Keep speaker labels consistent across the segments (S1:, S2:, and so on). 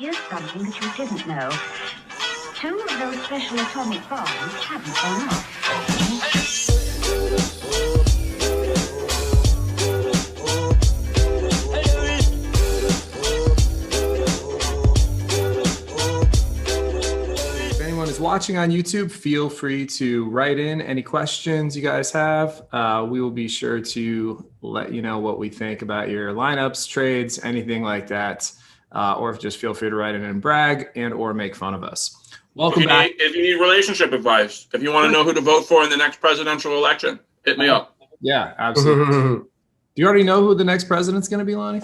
S1: here's something that you didn't know. 2 of those special atomic bombs haven't gone off.
S2: Is watching on YouTube, feel free to write in any questions you guys have. We will be sure to let you know what we think about your lineups, trades, anything like that. Or just feel free to write in and brag and or make fun of us. Welcome back.
S3: If you need relationship advice, if you want to know who to vote for in the next presidential election, hit me up.
S2: Yeah, absolutely. Do you already know who the next president's going to be, Lonnie?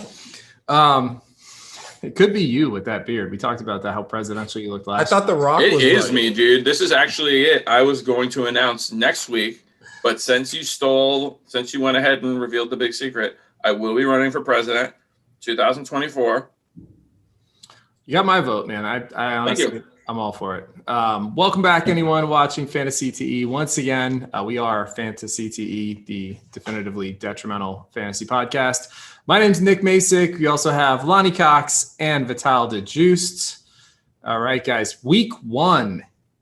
S2: It could be you with that beard. We talked about that, how presidential you looked last.
S4: I thought The Rock was
S3: It is me, dude. This is actually it. I was going to announce next week, but since you went ahead and revealed the big secret, I will be running for president 2024.
S2: You got my vote, man. I honestly, I'm all for it. Welcome back, anyone watching Fantasy TE. Once again, we are Fantasy TE, the definitively detrimental fantasy podcast. My name's Nick Masick. We also have Lonnie Cox and Vital DeJuiced. All right, guys. Week 1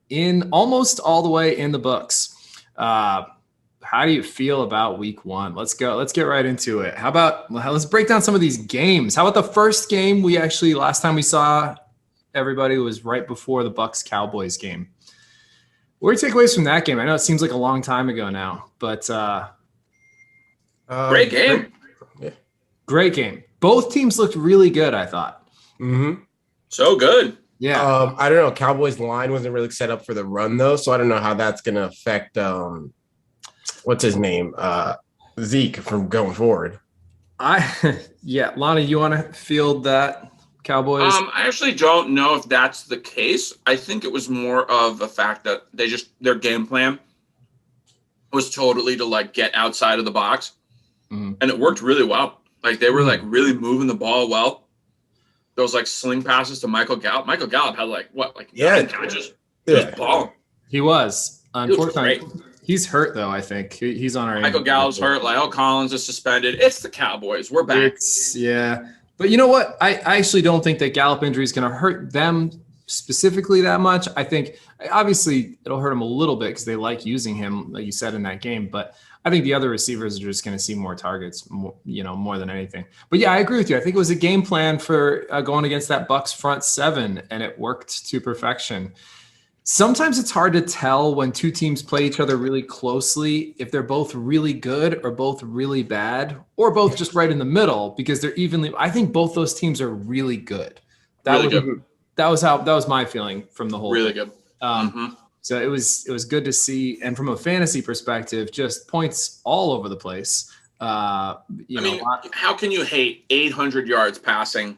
S2: in almost all the way in the books. How do you feel about week 1? Let's go. Let's get right into it. Let's break down some of these games. How about the first game last time we saw everybody was right before the Bucs-Cowboys game. What are your takeaways from that game? I know it seems like a long time ago now, but
S3: great game.
S2: Great game. Both teams looked really good, I thought.
S4: Mm-hmm.
S3: So good.
S2: Yeah.
S4: I don't know. Cowboys line wasn't really set up for the run, though, so I don't know how that's going to affect what's his name? Zeke from going forward.
S2: Lonnie, you want to field that Cowboys?
S3: I actually don't know if that's the case. I think it was more of a fact that their game plan was totally to get outside of the box, and it worked really well. They were really moving the ball well. Those sling passes to Michael Gallup. Michael Gallup had 9 catches. He was balling.
S2: He was. Unfortunately, he's hurt though. I think he's on our.
S3: Michael Gallup's hurt. Lyle Collins is suspended. It's the Cowboys. We're back.
S2: But you know what? I actually don't think that Gallup injury is going to hurt them specifically that much. I think obviously it'll hurt him a little bit because they like using him, like you said, in that game. But I think the other receivers are just going to see more targets, more than anything. But yeah, I agree with you. I think it was a game plan for going against that Bucs front 7, and it worked to perfection. Sometimes it's hard to tell when two teams play each other really closely if they're both really good or both really bad or both just right in the middle because they're evenly. I think both those teams are really good. That was my feeling from the whole.
S3: Really
S2: thing.
S3: Good.
S2: So it was good to see, and from a fantasy perspective, just points all over the place.
S3: How can you hate 800 yards passing,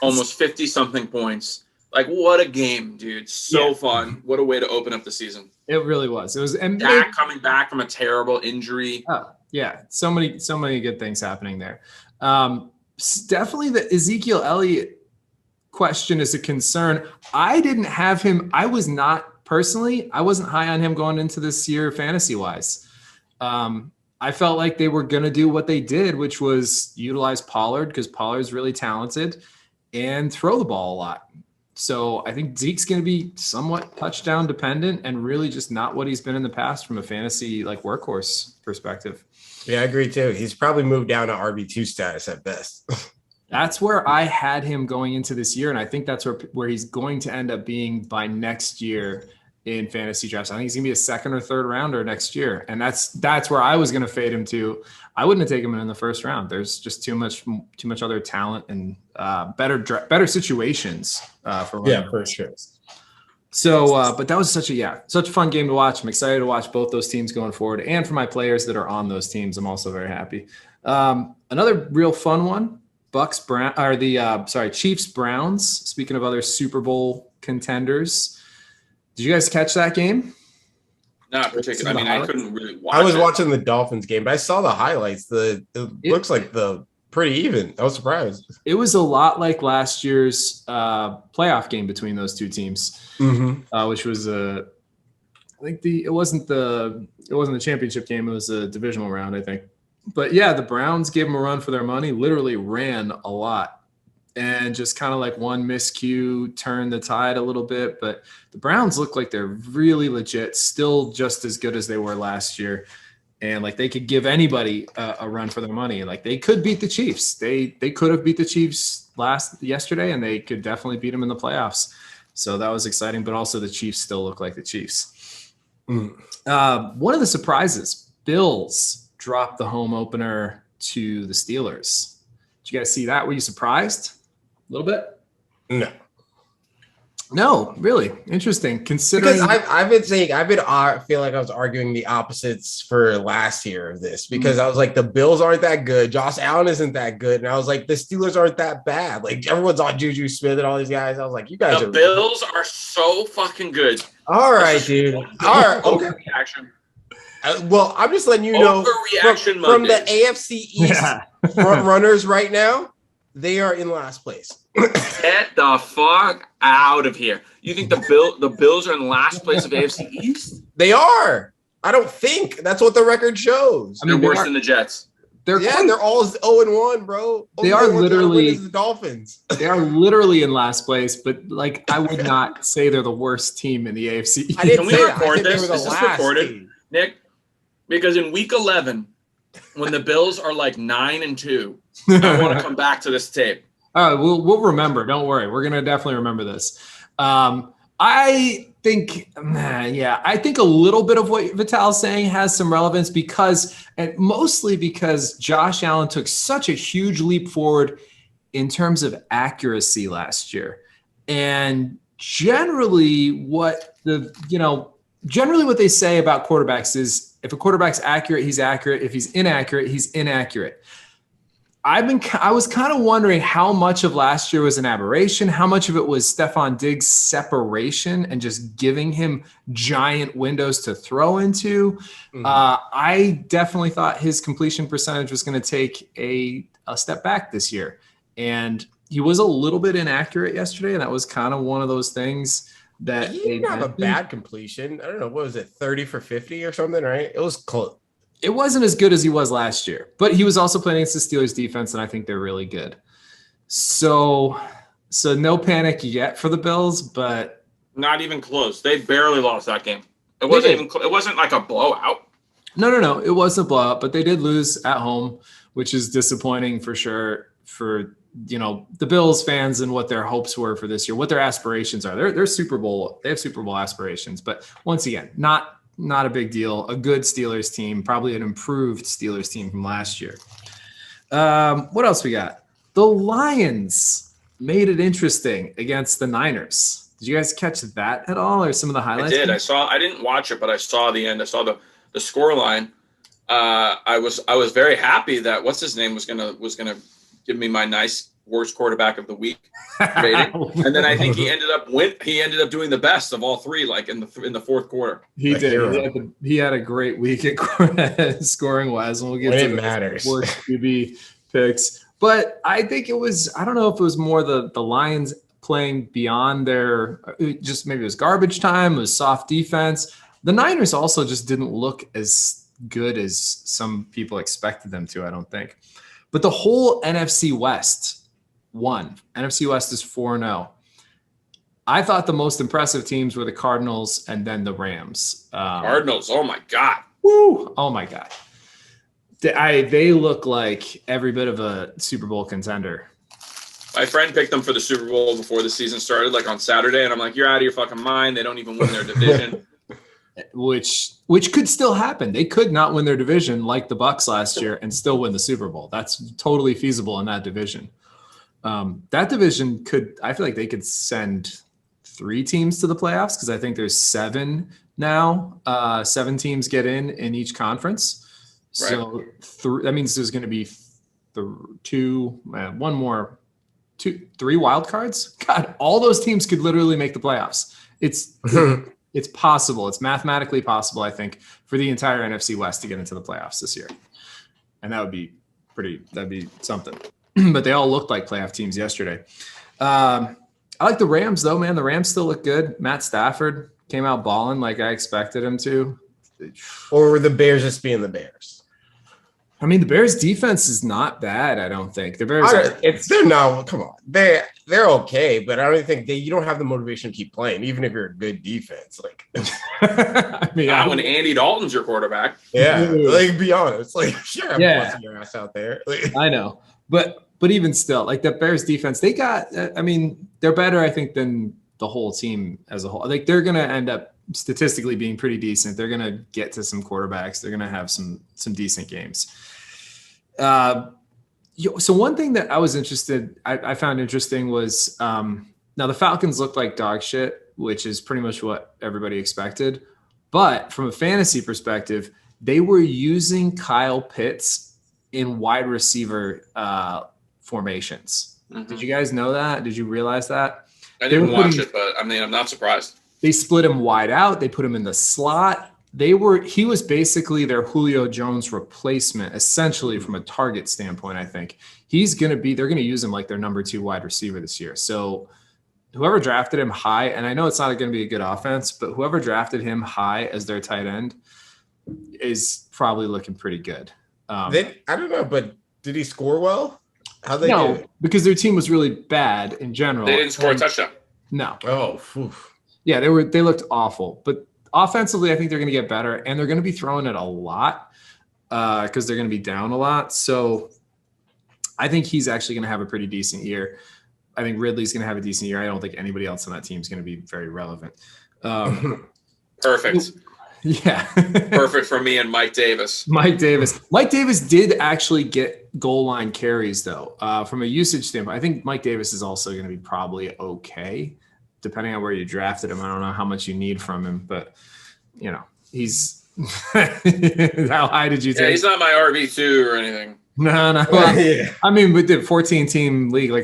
S3: almost 50-something points? What a game, dude. So fun. What a way to open up the season.
S2: It really was. It was. And
S3: Dak coming back from a terrible injury.
S2: Oh, yeah. So many good things happening there. Definitely the Ezekiel Elliott question is a concern. I didn't have him. I wasn't high on him going into this year fantasy-wise. I felt like they were going to do what they did, which was utilize Pollard because Pollard's really talented and throw the ball a lot. So I think Zeke's going to be somewhat touchdown dependent and really just not what he's been in the past from a fantasy workhorse perspective.
S4: Yeah, I agree too. He's probably moved down to RB2 status at best.
S2: That's where I had him going into this year, and I think that's where he's going to end up being by next year in fantasy drafts. I think he's going to be a second or third rounder next year, and that's where I was going to fade him to. I wouldn't have taken him in the first round. There's just too much other talent and better situations for running.
S4: For sure.
S2: So, but that was such a fun game to watch. I'm excited to watch both those teams going forward, and for my players that are on those teams, I'm also very happy. Another real fun one: Chiefs Browns. Speaking of other Super Bowl contenders, did you guys catch that game?
S3: Not particularly. I couldn't really watch it.
S4: I was watching the Dolphins game, but I saw the highlights. It looks like pretty even. I was surprised.
S2: It was a lot like last year's playoff game between those two teams, which was I think it wasn't the championship game. It was a divisional round, I think. But yeah, the Browns gave them a run for their money. Literally ran a lot. and just kind of like one miscue turned the tide a little bit. But the Browns look like they're really legit, still just as good as they were last year. And like they could give anybody a run for their money. Like they could beat the Chiefs. They could have beat the Chiefs yesterday, and they could definitely beat them in the playoffs. So that was exciting. But also the Chiefs still look like the Chiefs. One of the surprises, Bills dropped the home opener to the Steelers. Did you guys see that? Were you surprised? A little bit? No, really interesting. Considering
S4: because I feel like I was arguing the opposites for last year of this because I was like the Bills aren't that good, Josh Allen isn't that good, and I was like the Steelers aren't that bad. Like everyone's on Juju Smith and all these guys. I was like, you guys
S3: the Bills are so fucking good.
S4: All right, dude. All right, okay.
S3: Overreaction.
S4: Well, I'm just letting you know from the AFC East front runners right now, they are in last place.
S3: Get the fuck out of here. You think the Bills are in last place of AFC East?
S4: They are. I don't think. That's what the record shows.
S3: I mean, they're worse than the Jets.
S4: They're all 0-1, bro.
S2: They are literally
S4: the Dolphins.
S2: They are literally in last place, but like I would not say they're the worst team in the AFC East.
S3: Can we record this? Is this recorded, Nick? Because in week 11, when the Bills are like 9-2, I want to come back to this tape.
S2: We'll remember. Don't worry. We're gonna definitely remember this. I think a little bit of what Vital's saying has some relevance mostly because Josh Allen took such a huge leap forward in terms of accuracy last year, and generally what they say about quarterbacks is if a quarterback's accurate, he's accurate. If he's inaccurate, he's inaccurate. I was kind of wondering how much of last year was an aberration, how much of it was Stephon Diggs' separation and just giving him giant windows to throw into. I definitely thought his completion percentage was going to take a step back this year. And he was a little bit inaccurate yesterday, and that was kind of one of those things that
S4: he didn't have a bad completion. I don't know, what was it, 30 for 50 or something, right? It was close.
S2: It wasn't as good as he was last year, but he was also playing against the Steelers defense, and I think they're really good. So no panic yet for the Bills, but
S3: not even close. They barely lost that game. It wasn't like a blowout.
S2: No. It wasn't a blowout, but they did lose at home, which is disappointing for sure for the Bills fans and what their hopes were for this year, what their aspirations are. They're Super Bowl. They have Super Bowl aspirations, but once again, not a big deal. A good Steelers team, probably an improved Steelers team from last year. What else we got? The Lions made it interesting against the Niners. Did you guys catch that at all, or some of the highlights?
S3: I did. I didn't watch it, but I saw the end. I saw the score line. I was very happy that what's his name was gonna give me my nice worst quarterback of the week rating, and then I think he ended up doing the best of all three, like in the fourth quarter.
S2: He did. He had a great week at scoring wise, and we'll get to
S4: matters.
S2: Worst QB picks. But I think I don't know if it was more the Lions playing beyond just maybe it was garbage time, it was soft defense. The Niners also just didn't look as good as some people expected them to, I don't think. But the whole NFC West won. NFC West is 4-0. I thought the most impressive teams were the Cardinals and then the Rams.
S3: Cardinals, oh my God.
S2: Woo! Oh my God. They look like every bit of a Super Bowl contender.
S3: My friend picked them for the Super Bowl before the season started, like on Saturday, and I'm like, you're out of your fucking mind. They don't even win their division.
S2: Which could still happen. They could not win their division like the Bucs last year and still win the Super Bowl. That's totally feasible in that division. That division I feel like they could send 3 teams to the playoffs because I think there's 7 now. 7 teams get in each conference.
S3: Right.
S2: So that means there's going to be 3 wild cards. God, all those teams could literally make the playoffs. It's possible. It's mathematically possible, I think, for the entire NFC West to get into the playoffs this year. And that'd be something. But they all looked like playoff teams yesterday. I like the Rams, though, man. The Rams still look good. Matt Stafford came out balling like I expected him to.
S4: Or were the Bears just being the Bears?
S2: I mean, the Bears defense is not bad. I don't think the Bears.
S4: They're not. Come on, they're okay, but I don't think you don't have the motivation to keep playing, even if you're a good when
S3: Andy Dalton's your quarterback.
S4: Yeah, like be honest, like sure, I'm busting your ass out there.
S2: I know, but even still, like the Bears defense, they got. I mean, they're better, I think, than the whole team as a whole. Like they're gonna end up statistically being pretty decent. They're gonna get to some quarterbacks. They're gonna have some decent games. So one thing that I found interesting was now the Falcons looked like dog shit, which is pretty much what everybody expected. But from a fantasy perspective, they were using Kyle Pitts in wide receiver formations. Mm-hmm. Did you guys know that? Did you realize that?
S3: I didn't watch it, but I mean, I'm not surprised.
S2: They split him wide out. They put him in the slot. He was basically their Julio Jones replacement, essentially from a target standpoint. I think they're going to use him like their number 2 wide receiver this year. So whoever drafted him high, and I know it's not going to be a good offense, but whoever drafted him high as their tight end is probably looking pretty good.
S4: I don't know, but did he score well? How'd they do it?
S2: Because their team was really bad in general.
S3: They didn't score a touchdown.
S2: No.
S4: Oh,
S2: yeah, they looked awful, but offensively, I think they're going to get better, and they're going to be throwing it a lot because they're going to be down a lot. So I think he's actually going to have a pretty decent year. I think Ridley's going to have a decent year. I don't think anybody else on that team is going to be very relevant.
S3: Perfect.
S2: Yeah.
S3: Perfect for me and Mike Davis.
S2: Mike Davis did actually get goal line carries, though. From a usage standpoint, I think Mike Davis is also going to be probably okay. Depending on where you drafted him, I don't know how much you need from him, but he's how high did you take?
S3: Yeah, he's not my RB2 or anything.
S2: No. Well, yeah. I mean, with the 14-team league, like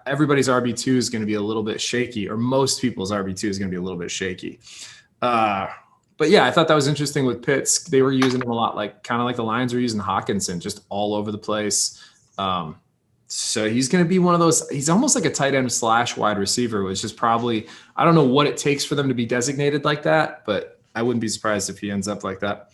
S2: everybody's RB2 is going to be a little bit shaky, or most people's RB2 is going to be a little bit shaky. But yeah, I thought that was interesting with Pitts. They were using him a lot, kind of like the Lions were using Hawkinson, just all over the place. So he's going to be one of those. He's almost like a tight end / wide receiver, which is probably, I don't know what it takes for them to be designated like that, but I wouldn't be surprised if he ends up like that.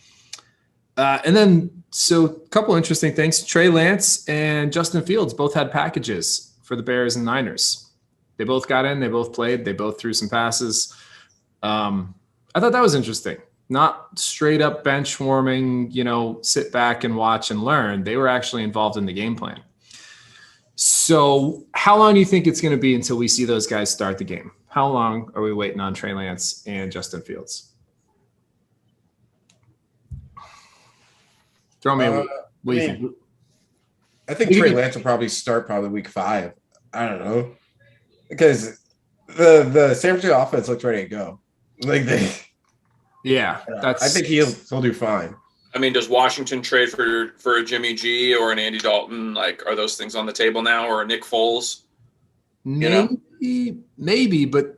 S2: And then, so a couple interesting things. Trey Lance and Justin Fields both had packages for the Bears and Niners. They both got in. They both played. They both threw some passes. I thought that was interesting. Not straight up bench warming, sit back and watch and learn. They were actually involved in the game plan. So how long do you think it's going to be until we see those guys start the game? How long are we waiting on Trey Lance and Justin Fields? Throw me what do you think?
S4: I think Trey Lance will probably start week 5. I don't know. Because the San Francisco offense looks ready to go. I think he'll do fine.
S3: I mean, does Washington trade for a Jimmy G or an Andy Dalton? Are those things on the table now, or a Nick Foles?
S2: Maybe, but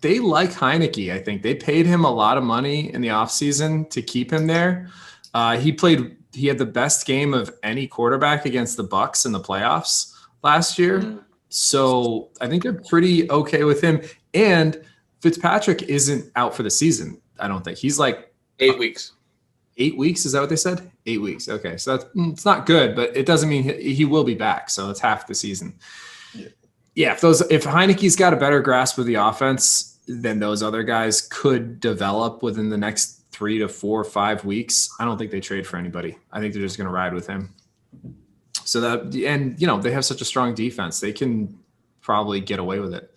S2: they like Heineke. I think they paid him a lot of money in the offseason to keep him there. He had the best game of any quarterback against the Bucs in the playoffs last year. Mm-hmm. So I think they're pretty okay with him. And Fitzpatrick isn't out for the season. I don't think he's
S3: 8 weeks.
S2: 8 weeks? Is that what they said? 8 weeks. Okay. So it's not good, but it doesn't mean he will be back. So it's half the season. Yeah. If Heineke's got a better grasp of the offense, then those other guys could develop within the next 3 to 4 or 5 weeks. I don't think they trade for anybody. I think they're just going to ride with him. So they have such a strong defense. They can probably get away with it.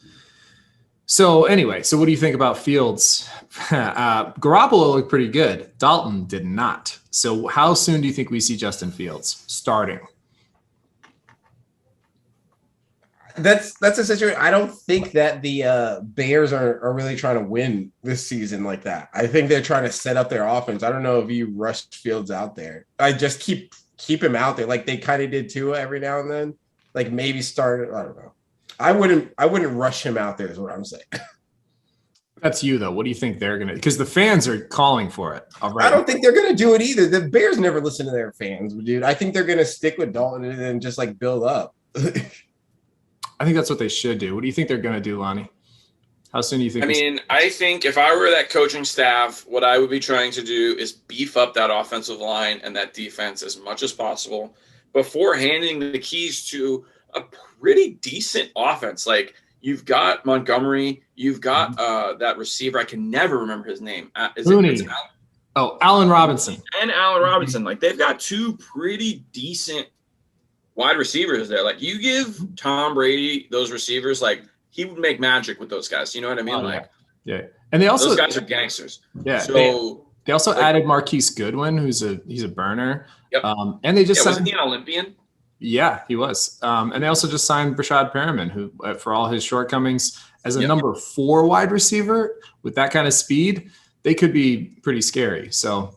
S2: So anyway, what do you think about Fields? Garoppolo looked pretty good. Dalton did not. So how soon do you think we see Justin Fields starting?
S4: That's a situation. I don't think that the Bears are really trying to win this season like that. I think they're trying to set up their offense. I don't know if you rush Fields out there. I just keep him out there like they kind of did Tua every now and then. Maybe start. I don't know. I wouldn't rush him out there is what I'm saying.
S2: That's you though. What do you think they're gonna? Because the fans are calling for it. Already.
S4: I don't think they're gonna do it either. The Bears never listen to their fans, dude. I think they're gonna stick with Dalton and then just build up.
S2: I think that's what they should do. What do you think they're gonna do, Lonnie? How soon do you think?
S3: I think if I were that coaching staff, what I would be trying to do is beef up that offensive line and that defense as much as possible before handing the keys to a pretty decent offense. Like, you've got Montgomery, you've got that receiver. I can never remember his name.
S2: Allen Robinson.
S3: And Allen Robinson. Like, they've got two pretty decent wide receivers there. Like, you give Tom Brady those receivers, like, he would make magic with those guys. You know what I mean?
S2: Yeah. And they also,
S3: those guys are gangsters.
S2: Yeah.
S3: So
S2: they also added Marquise Goodwin, he's a burner.
S3: Yep.
S2: And they just
S3: wasn't he an Olympian?
S2: Yeah, he was. And they also just signed Brashad Perriman, who, for all his shortcomings, as a number 4 wide receiver with that kind of speed, they could be pretty scary. So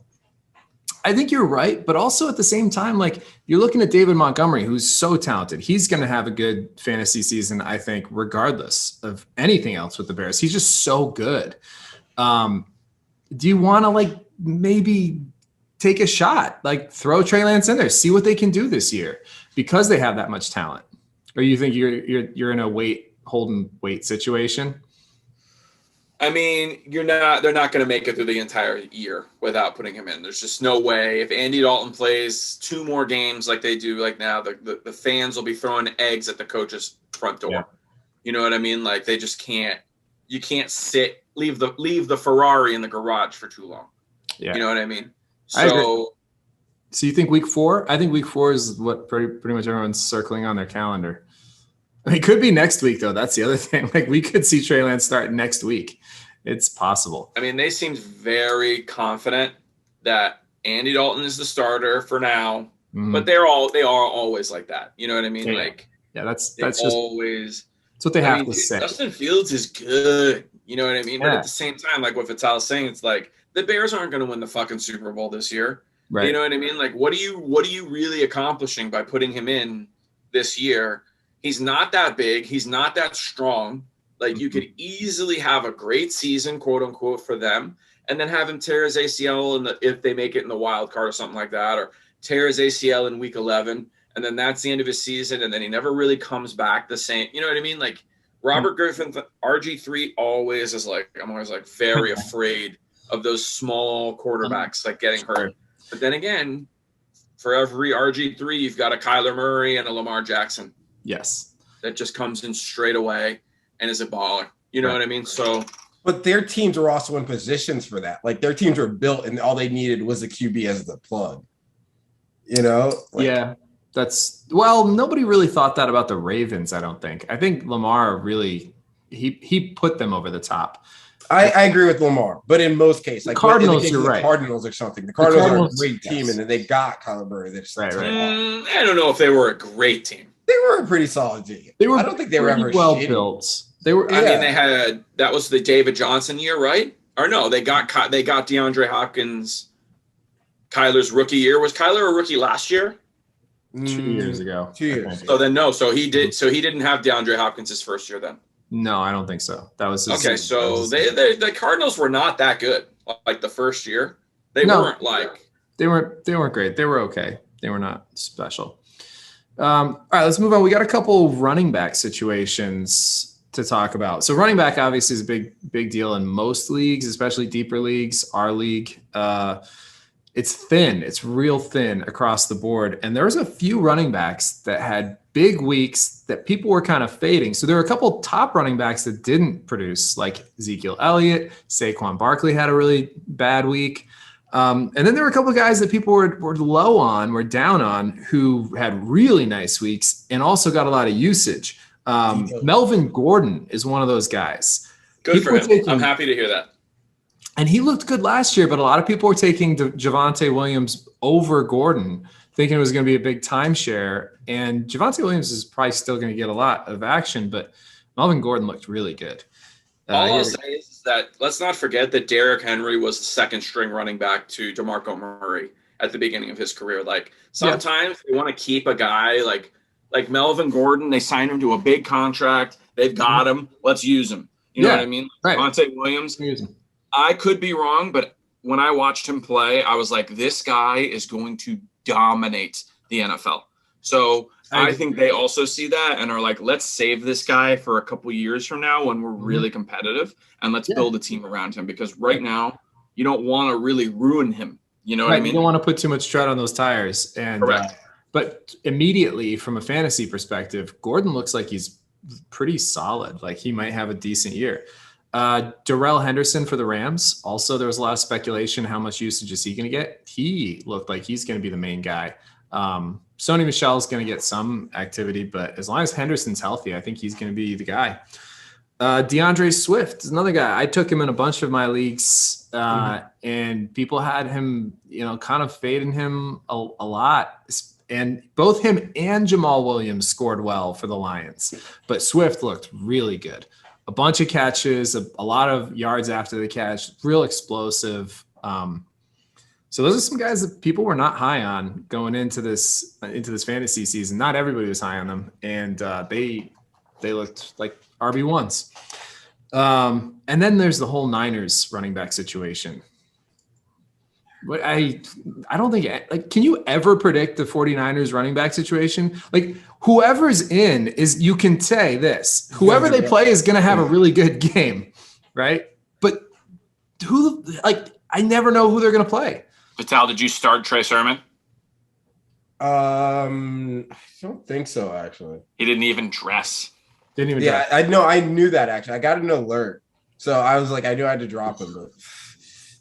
S2: I think you're right. But also at the same time, like, you're looking at David Montgomery, who's so talented. He's going to have a good fantasy season, I think, regardless of anything else with the Bears. He's just so good. Do you want to, like, maybe take a shot, like throw Trey Lance in there, see what they can do this year because they have that much talent? Or you think you're in a holding weight situation?
S3: I mean, they're not going to make it through the entire year without putting him in. There's just no way. If Andy Dalton plays 2 more games like they do like now, the fans will be throwing eggs at the coach's front door. Yeah. You know what I mean? Like, they just can't. You can't leave the Ferrari in the garage for too long. Yeah. You know what I mean? So
S2: you think week 4? I think week 4 is what pretty much everyone's circling on their calendar. I mean, it could be next week, though. That's the other thing. Like, we could see Trey Lance start next week. It's possible.
S3: I mean, they seemed very confident that Andy Dalton is the starter for now, but they are always like that. You know what I mean?
S2: Yeah.
S3: Like,
S2: that's
S3: always.
S2: That's what they have to say.
S3: Justin Fields is good. You know what I mean? Yeah. But at the same time, like what Vitaly's saying, it's like the Bears aren't going to win the fucking Super Bowl this year. Right. You know what I mean? Like, what are you really accomplishing by putting him in this year? He's not that big. He's not that strong. Like, you could easily have a great season, quote unquote, for them, and then have him tear his ACL if they make it in the wild card or something like that, or tear his ACL in week 11, and then that's the end of his season, and then he never really comes back the same. You know what I mean? Like, Robert Griffin, RG3 always is like, I'm always like very afraid of those small quarterbacks like getting hurt. But then again, for every RG3, you've got a Kyler Murray and a Lamar Jackson.
S2: Yes.
S3: That just comes in straight away and is a baller. You know what I mean? So,
S4: but their teams are also in positions for that. Like, their teams were built and all they needed was a QB as the plug. You know? Like,
S2: yeah. Nobody really thought that about the Ravens, I don't think. I think Lamar really he put them over the top.
S4: I agree with Lamar, but in most cases, like
S2: Cardinals, you're right.
S4: Cardinals or something. The Cardinals are a great team, and then they got Kyler Murray.
S2: Right.
S3: I don't know if they were a great team.
S4: They were a pretty solid team. I don't think they were ever
S2: well
S4: shitty.
S2: built. They were.
S3: I mean, that was the David Johnson year, right? Or no, they got DeAndre Hopkins. Kyler's rookie year. Was Kyler a rookie last year?
S2: 2 years ago.
S4: 2 years.
S3: So then no. So he did. So he didn't have DeAndre Hopkins his first year then.
S2: No, I don't think so. That was
S3: okay. So the Cardinals were not that good. Like the first year, they weren't
S2: great. They were okay. They were not special. All right, let's move on. We got a couple running back situations to talk about. So running back obviously is a big deal in most leagues, especially deeper leagues. Our league, it's thin. It's real thin across the board. And there was a few running backs that had big weeks that people were kind of fading. So there were a couple top running backs that didn't produce, like Ezekiel Elliott. Saquon Barkley had a really bad week. And then there were a couple of guys that people were low on, were down on, who had really nice weeks and also got a lot of usage. Melvin Gordon is one of those guys.
S3: Good for him. I'm happy to hear that.
S2: And he looked good last year, but a lot of people were taking Javonte Williams over Gordon, thinking it was going to be a big timeshare. And Javonte Williams is probably still going to get a lot of action, but Melvin Gordon looked really good.
S3: All I'll say is that let's not forget that Derrick Henry was the second string running back to DeMarco Murray at the beginning of his career. Like, sometimes they want to keep a guy like Melvin Gordon. They signed him to a big contract. They've got him. Let's use him. You know what I mean?
S2: Right.
S3: Javonte Williams. I could be wrong, but when I watched him play, I was like, this guy is going to dominate the NFL. So I think they also see that and are like, let's save this guy for a couple years from now when we're really competitive, and let's build a team around him, because right now you don't want to really ruin him. You know what I mean?
S2: You don't want to put too much tread on those tires. And but immediately from a fantasy perspective, Gordon looks like he's pretty solid. Like he might have a decent year. Darrell Henderson for the Rams. Also, there was a lot of speculation. How much usage is he going to get? He looked like he's going to be the main guy. Sony Michel's going to get some activity, but as long as Henderson's healthy, I think he's going to be the guy. DeAndre Swift is another guy. I took him in a bunch of my leagues, and people had him, kind of fading him a lot. And both him and Jamal Williams scored well for the Lions, but Swift looked really good. A bunch of catches, a lot of yards after the catch, real explosive. So those are some guys that people were not high on going into this fantasy season. Not everybody was high on them, and they looked like RB1s. And then there's the whole Niners running back situation. But I don't think, like, can you ever predict the 49ers running back situation? Like, whoever's in is, you can say this, whoever they play is going to have a really good game, right? But I never know who they're going to play.
S3: Vital, did you start Trey Sermon?
S4: I don't think so, actually.
S3: He didn't even dress.
S4: Yeah, I know. I knew that, actually. I got an alert. So I was like, I knew I had to drop him. But...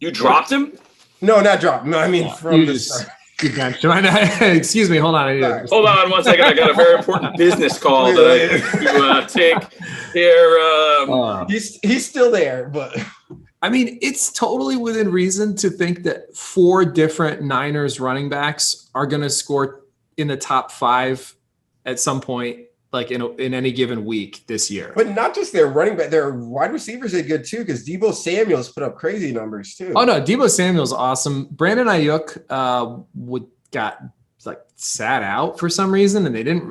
S3: You dropped him?
S4: No, not drop. No, I mean, from the start.
S2: Excuse me. Hold on.
S3: Hold on 1 second. I got a very important business call that I have to take here.
S4: He's still there, but...
S2: I mean, it's totally within reason to think that 4 different Niners running backs are going to score in the top 5 at some point, like in any given week this year.
S4: But not just their running back, their wide receivers are good too, because Deebo Samuel's put up crazy numbers too.
S2: Oh no, Deebo Samuel's awesome. Brandon Ayuk got like sat out for some reason, and they didn't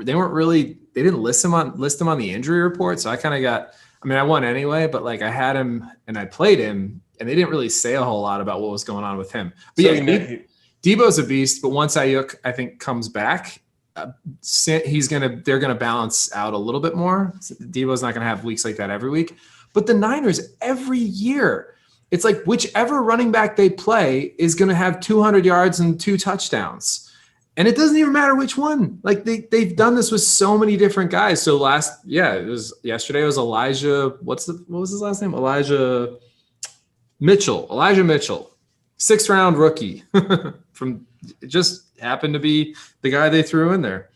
S2: list him on the injury report. So I kind of got. I mean, I won anyway, but like I had him and I played him, and they didn't really say a whole lot about what was going on with him. But so Deebo's a beast. But once Ayuk, I think, comes back, they're gonna balance out a little bit more. Deebo's not gonna have weeks like that every week. But the Niners, every year, it's like whichever running back they play is gonna have 200 yards and 2 touchdowns. And it doesn't even matter which one. Like they've done this with so many different guys. So yesterday it was Elijah. What was his last name? Elijah Mitchell. 6th round rookie from, it just happened to be the guy they threw in there.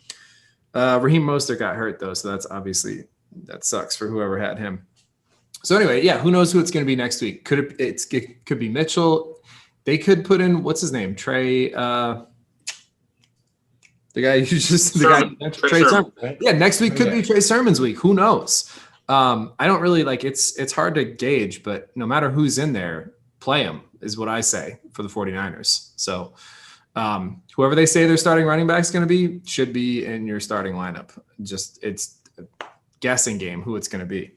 S2: Raheem Mostert got hurt though. So that sucks for whoever had him. So anyway, yeah, who knows who it's going to be next week? It could be Mitchell. They could put in, what's his name? Trey, the guy who Trey Sermon. Right? Yeah, next week could be Trey Sermon's week. Who knows? I don't really it's hard to gauge, but no matter who's in there, play them is what I say for the 49ers. So whoever they say their starting running back is going to be should be in your starting lineup. Just it's a guessing game who it's going to be.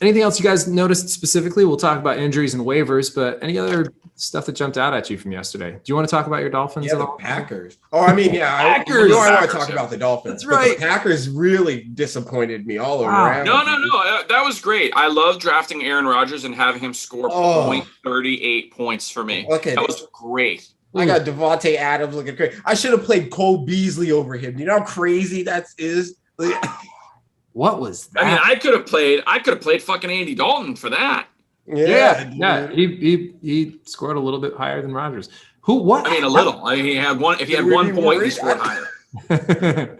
S2: Anything else you guys noticed specifically? We'll talk about injuries and waivers, but any other stuff that jumped out at you from yesterday? Do you want to talk about your Dolphins at all?
S4: Packers. Oh, I mean, yeah. I want to talk about the Dolphins.
S2: That's right.
S4: The Packers really disappointed me all around.
S3: No. That was great. I love drafting Aaron Rodgers and having him score 0.38 points for me. That was great.
S4: I got Devontae Adams looking great. I should have played Cole Beasley over him. You know how crazy that is?
S2: What was that?
S3: I mean, I could have played fucking Andy Dalton for that.
S2: Yeah. He scored a little bit higher than Rodgers. What?
S3: I mean, a little. I mean, he had one. If he had 1 point, he scored higher.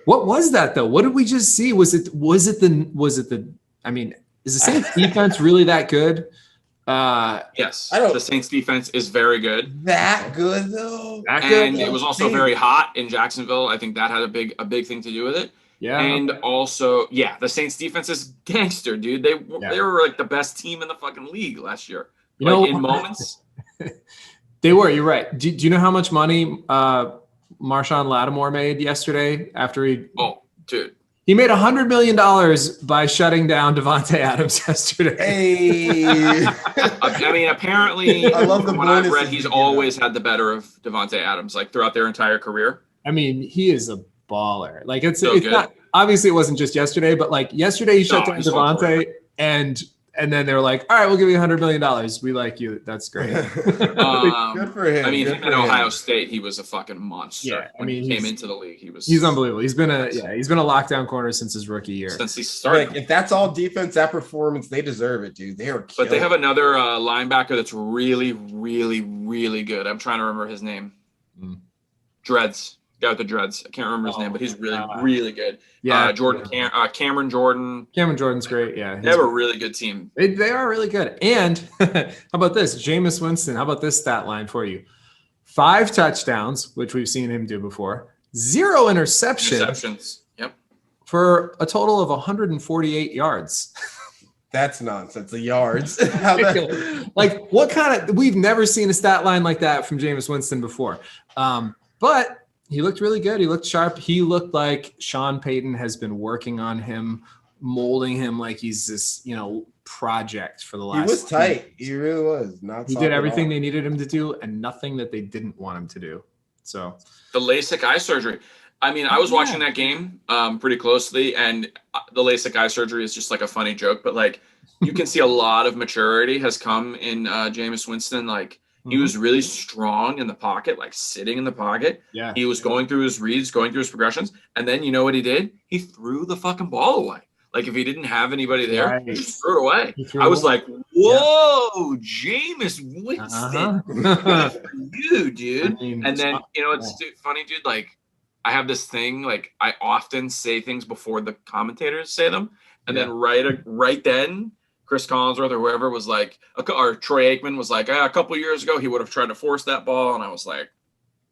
S2: What was that though? What did we just see? Was it the? I mean, is the Saints defense really that good?
S3: Yes. The Saints defense is very good.
S4: That good though.
S3: And it was also very hot in Jacksonville. I think that had a big thing to do with it.
S2: Yeah.
S3: And also, the Saints defense is gangster, dude. They were like the best team in the fucking league last year. In moments.
S2: They were, you're right. Do you know how much money Marshawn Lattimore made yesterday after he He made $100 million by shutting down Devontae Adams yesterday.
S4: Hey.
S3: I mean, apparently,
S4: I love the
S3: when I've read, he's always had the better of Devontae Adams, like throughout their entire career.
S2: I mean, he is a baller. Like it's
S3: So good.
S2: not obviously it wasn't just yesterday, but like yesterday he shut down
S3: he's on
S2: Devontae and then they were like, all right, we'll give you $100 million. We like you. That's great.
S4: Good for him.
S3: I mean,
S4: Good
S3: him
S4: for
S3: at
S4: him.
S3: Ohio State, he was a fucking monster.
S2: Yeah,
S3: when he came into the league,
S2: he's unbelievable. He's been a lockdown corner since his rookie year.
S3: Since he started.
S4: Like, if that's all defense, that performance, they deserve it, dude. They are killing.
S3: But they have another linebacker that's really, really, really good. I'm trying to remember his name. Dreads. Guy with the dreads. I can't remember his name, but he's really, really good.
S2: Yeah,
S3: Cameron Jordan.
S2: Cameron Jordan's great. Yeah,
S3: They have a really good team.
S2: They are really good. And how about this? Jameis Winston. How about this stat line for you? 5 touchdowns, which we've seen him do before. 0 interceptions.
S3: Yep.
S2: For a total of 148 yards.
S4: That's nonsense. The yards.
S2: Like what kind of? We've never seen a stat line like that from Jameis Winston before. But he looked really good. He looked sharp. He looked like Sean Payton has been working on him, molding him like he's this, project for the last.
S4: He was tight. He really was.
S2: He did everything they needed him to do and nothing that they didn't want him to do. So
S3: the LASIK eye surgery. I mean, I was watching that game pretty closely, and the LASIK eye surgery is just like a funny joke, but like you can see a lot of maturity has come in Jameis Winston. Like he was really strong in the pocket, like sitting in the pocket. Yeah. He was going through his reads, going through his progressions. And then you know what he did? He threw the fucking ball away. Like if he didn't have anybody there, he just threw it away. I was like, whoa, Jameis Winston. You, dude. I mean, and then, it's funny, dude. Like I have this thing, like I often say things before the commentators say them. And then right then, Chris Collinsworth or whoever was like, or Troy Aikman was like, a couple years ago, he would have tried to force that ball. And I was like,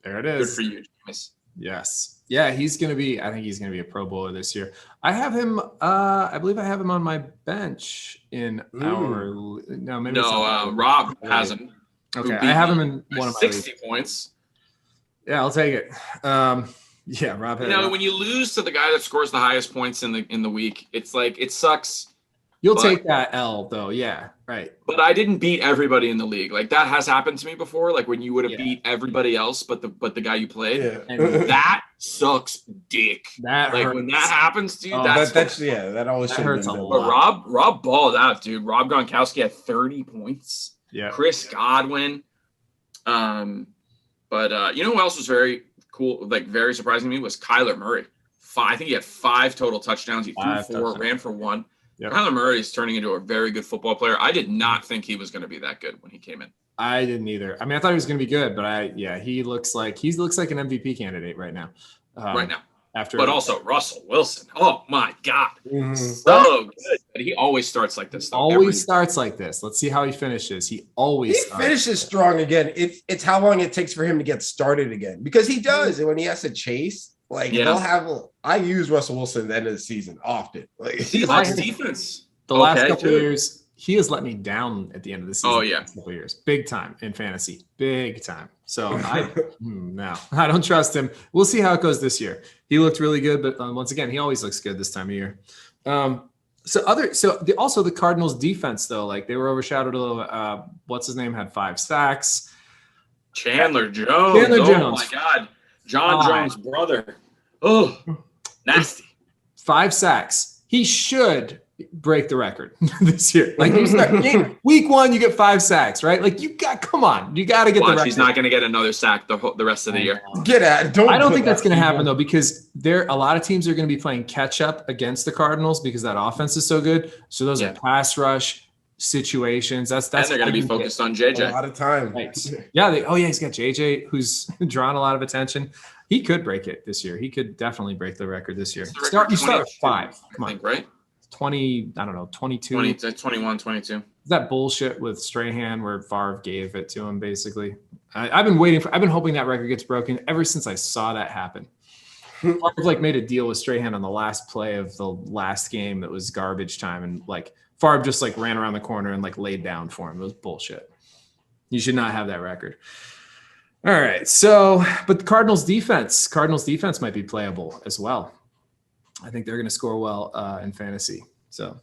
S2: there it is.
S3: Good for you, Jameis.
S2: Yes. Yeah, I think he's going to be a Pro Bowler this year. I have him, I believe I have him on my bench in
S3: Rob has him.
S2: Okay, I have him in one of my
S3: 60
S2: leagues.
S3: Points.
S2: Yeah, I'll take it. Yeah, Rob.
S3: When you lose to the guy that scores the highest points in the week, it's like it sucks.
S2: You'll take that L though, yeah, right.
S3: But I didn't beat everybody in the league. Like that has happened to me before. Like when you would have beat everybody else, but the guy you played, and that sucks dick. That hurts. When that happens, dude,
S4: that always
S2: hurts a lot.
S3: But Rob balled out, dude. Rob Gronkowski had 30 points.
S2: Yeah.
S3: Chris Godwin. But you know who else was very cool, like very surprising to me was Kyler Murray. I think he had 5 total touchdowns. He threw 4, ran for 1. Yep. Kyler Murray is turning into a very good football player. I did not think he was going to be that good when he came in.
S2: I didn't either. I mean, I thought he was going to be good, but he looks like an MVP candidate right now. But also Russell Wilson. Oh my God, so good. But he always starts like this. Starts like this. Let's see how he finishes. He
S4: finishes strong again. It's how long it takes for him to get started again, because he does, and when he has to chase. I use Russell Wilson at the end of the season often. Like
S3: he likes defense.
S2: The last couple of years, he has let me down at the end of the season.
S3: Oh yeah,
S2: couple of years, big time in fantasy, big time. So I don't trust him. We'll see how it goes this year. He looked really good, but once again, he always looks good this time of year. Also the Cardinals defense though, like they were overshadowed a little. What's his name had 5 sacks.
S3: Chandler Jones. Oh my God. John Jones' brother. Oh, nasty.
S2: 5 sacks. He should break the record this year. Like you start week 1, you get 5 sacks, right? Like you got to get the record.
S3: He's not going to get another sack the rest of the year.
S4: I
S2: don't think that's going to happen though, because a lot of teams are going to be playing catch up against the Cardinals because that offense is so good. So those are pass rush situations. That's
S3: and they're going to be focused on JJ
S4: a lot of time.
S2: Right. Yeah. He's got JJ who's drawn a lot of attention. He could break it this year. He could definitely break the record this year. You start with 5. Come on,
S3: I think, right?
S2: 20. I don't know. 22.
S3: 21, 22.
S2: That bullshit with Strahan where Favre gave it to him. Basically, I've been hoping that record gets broken ever since I saw that happen. Favre made a deal with Strahan on the last play of the last game that was garbage time, and Favre just ran around the corner and laid down for him. It was bullshit. You should not have that record. All right. So, but the Cardinals defense might be playable as well. I think they're going to score well in fantasy. So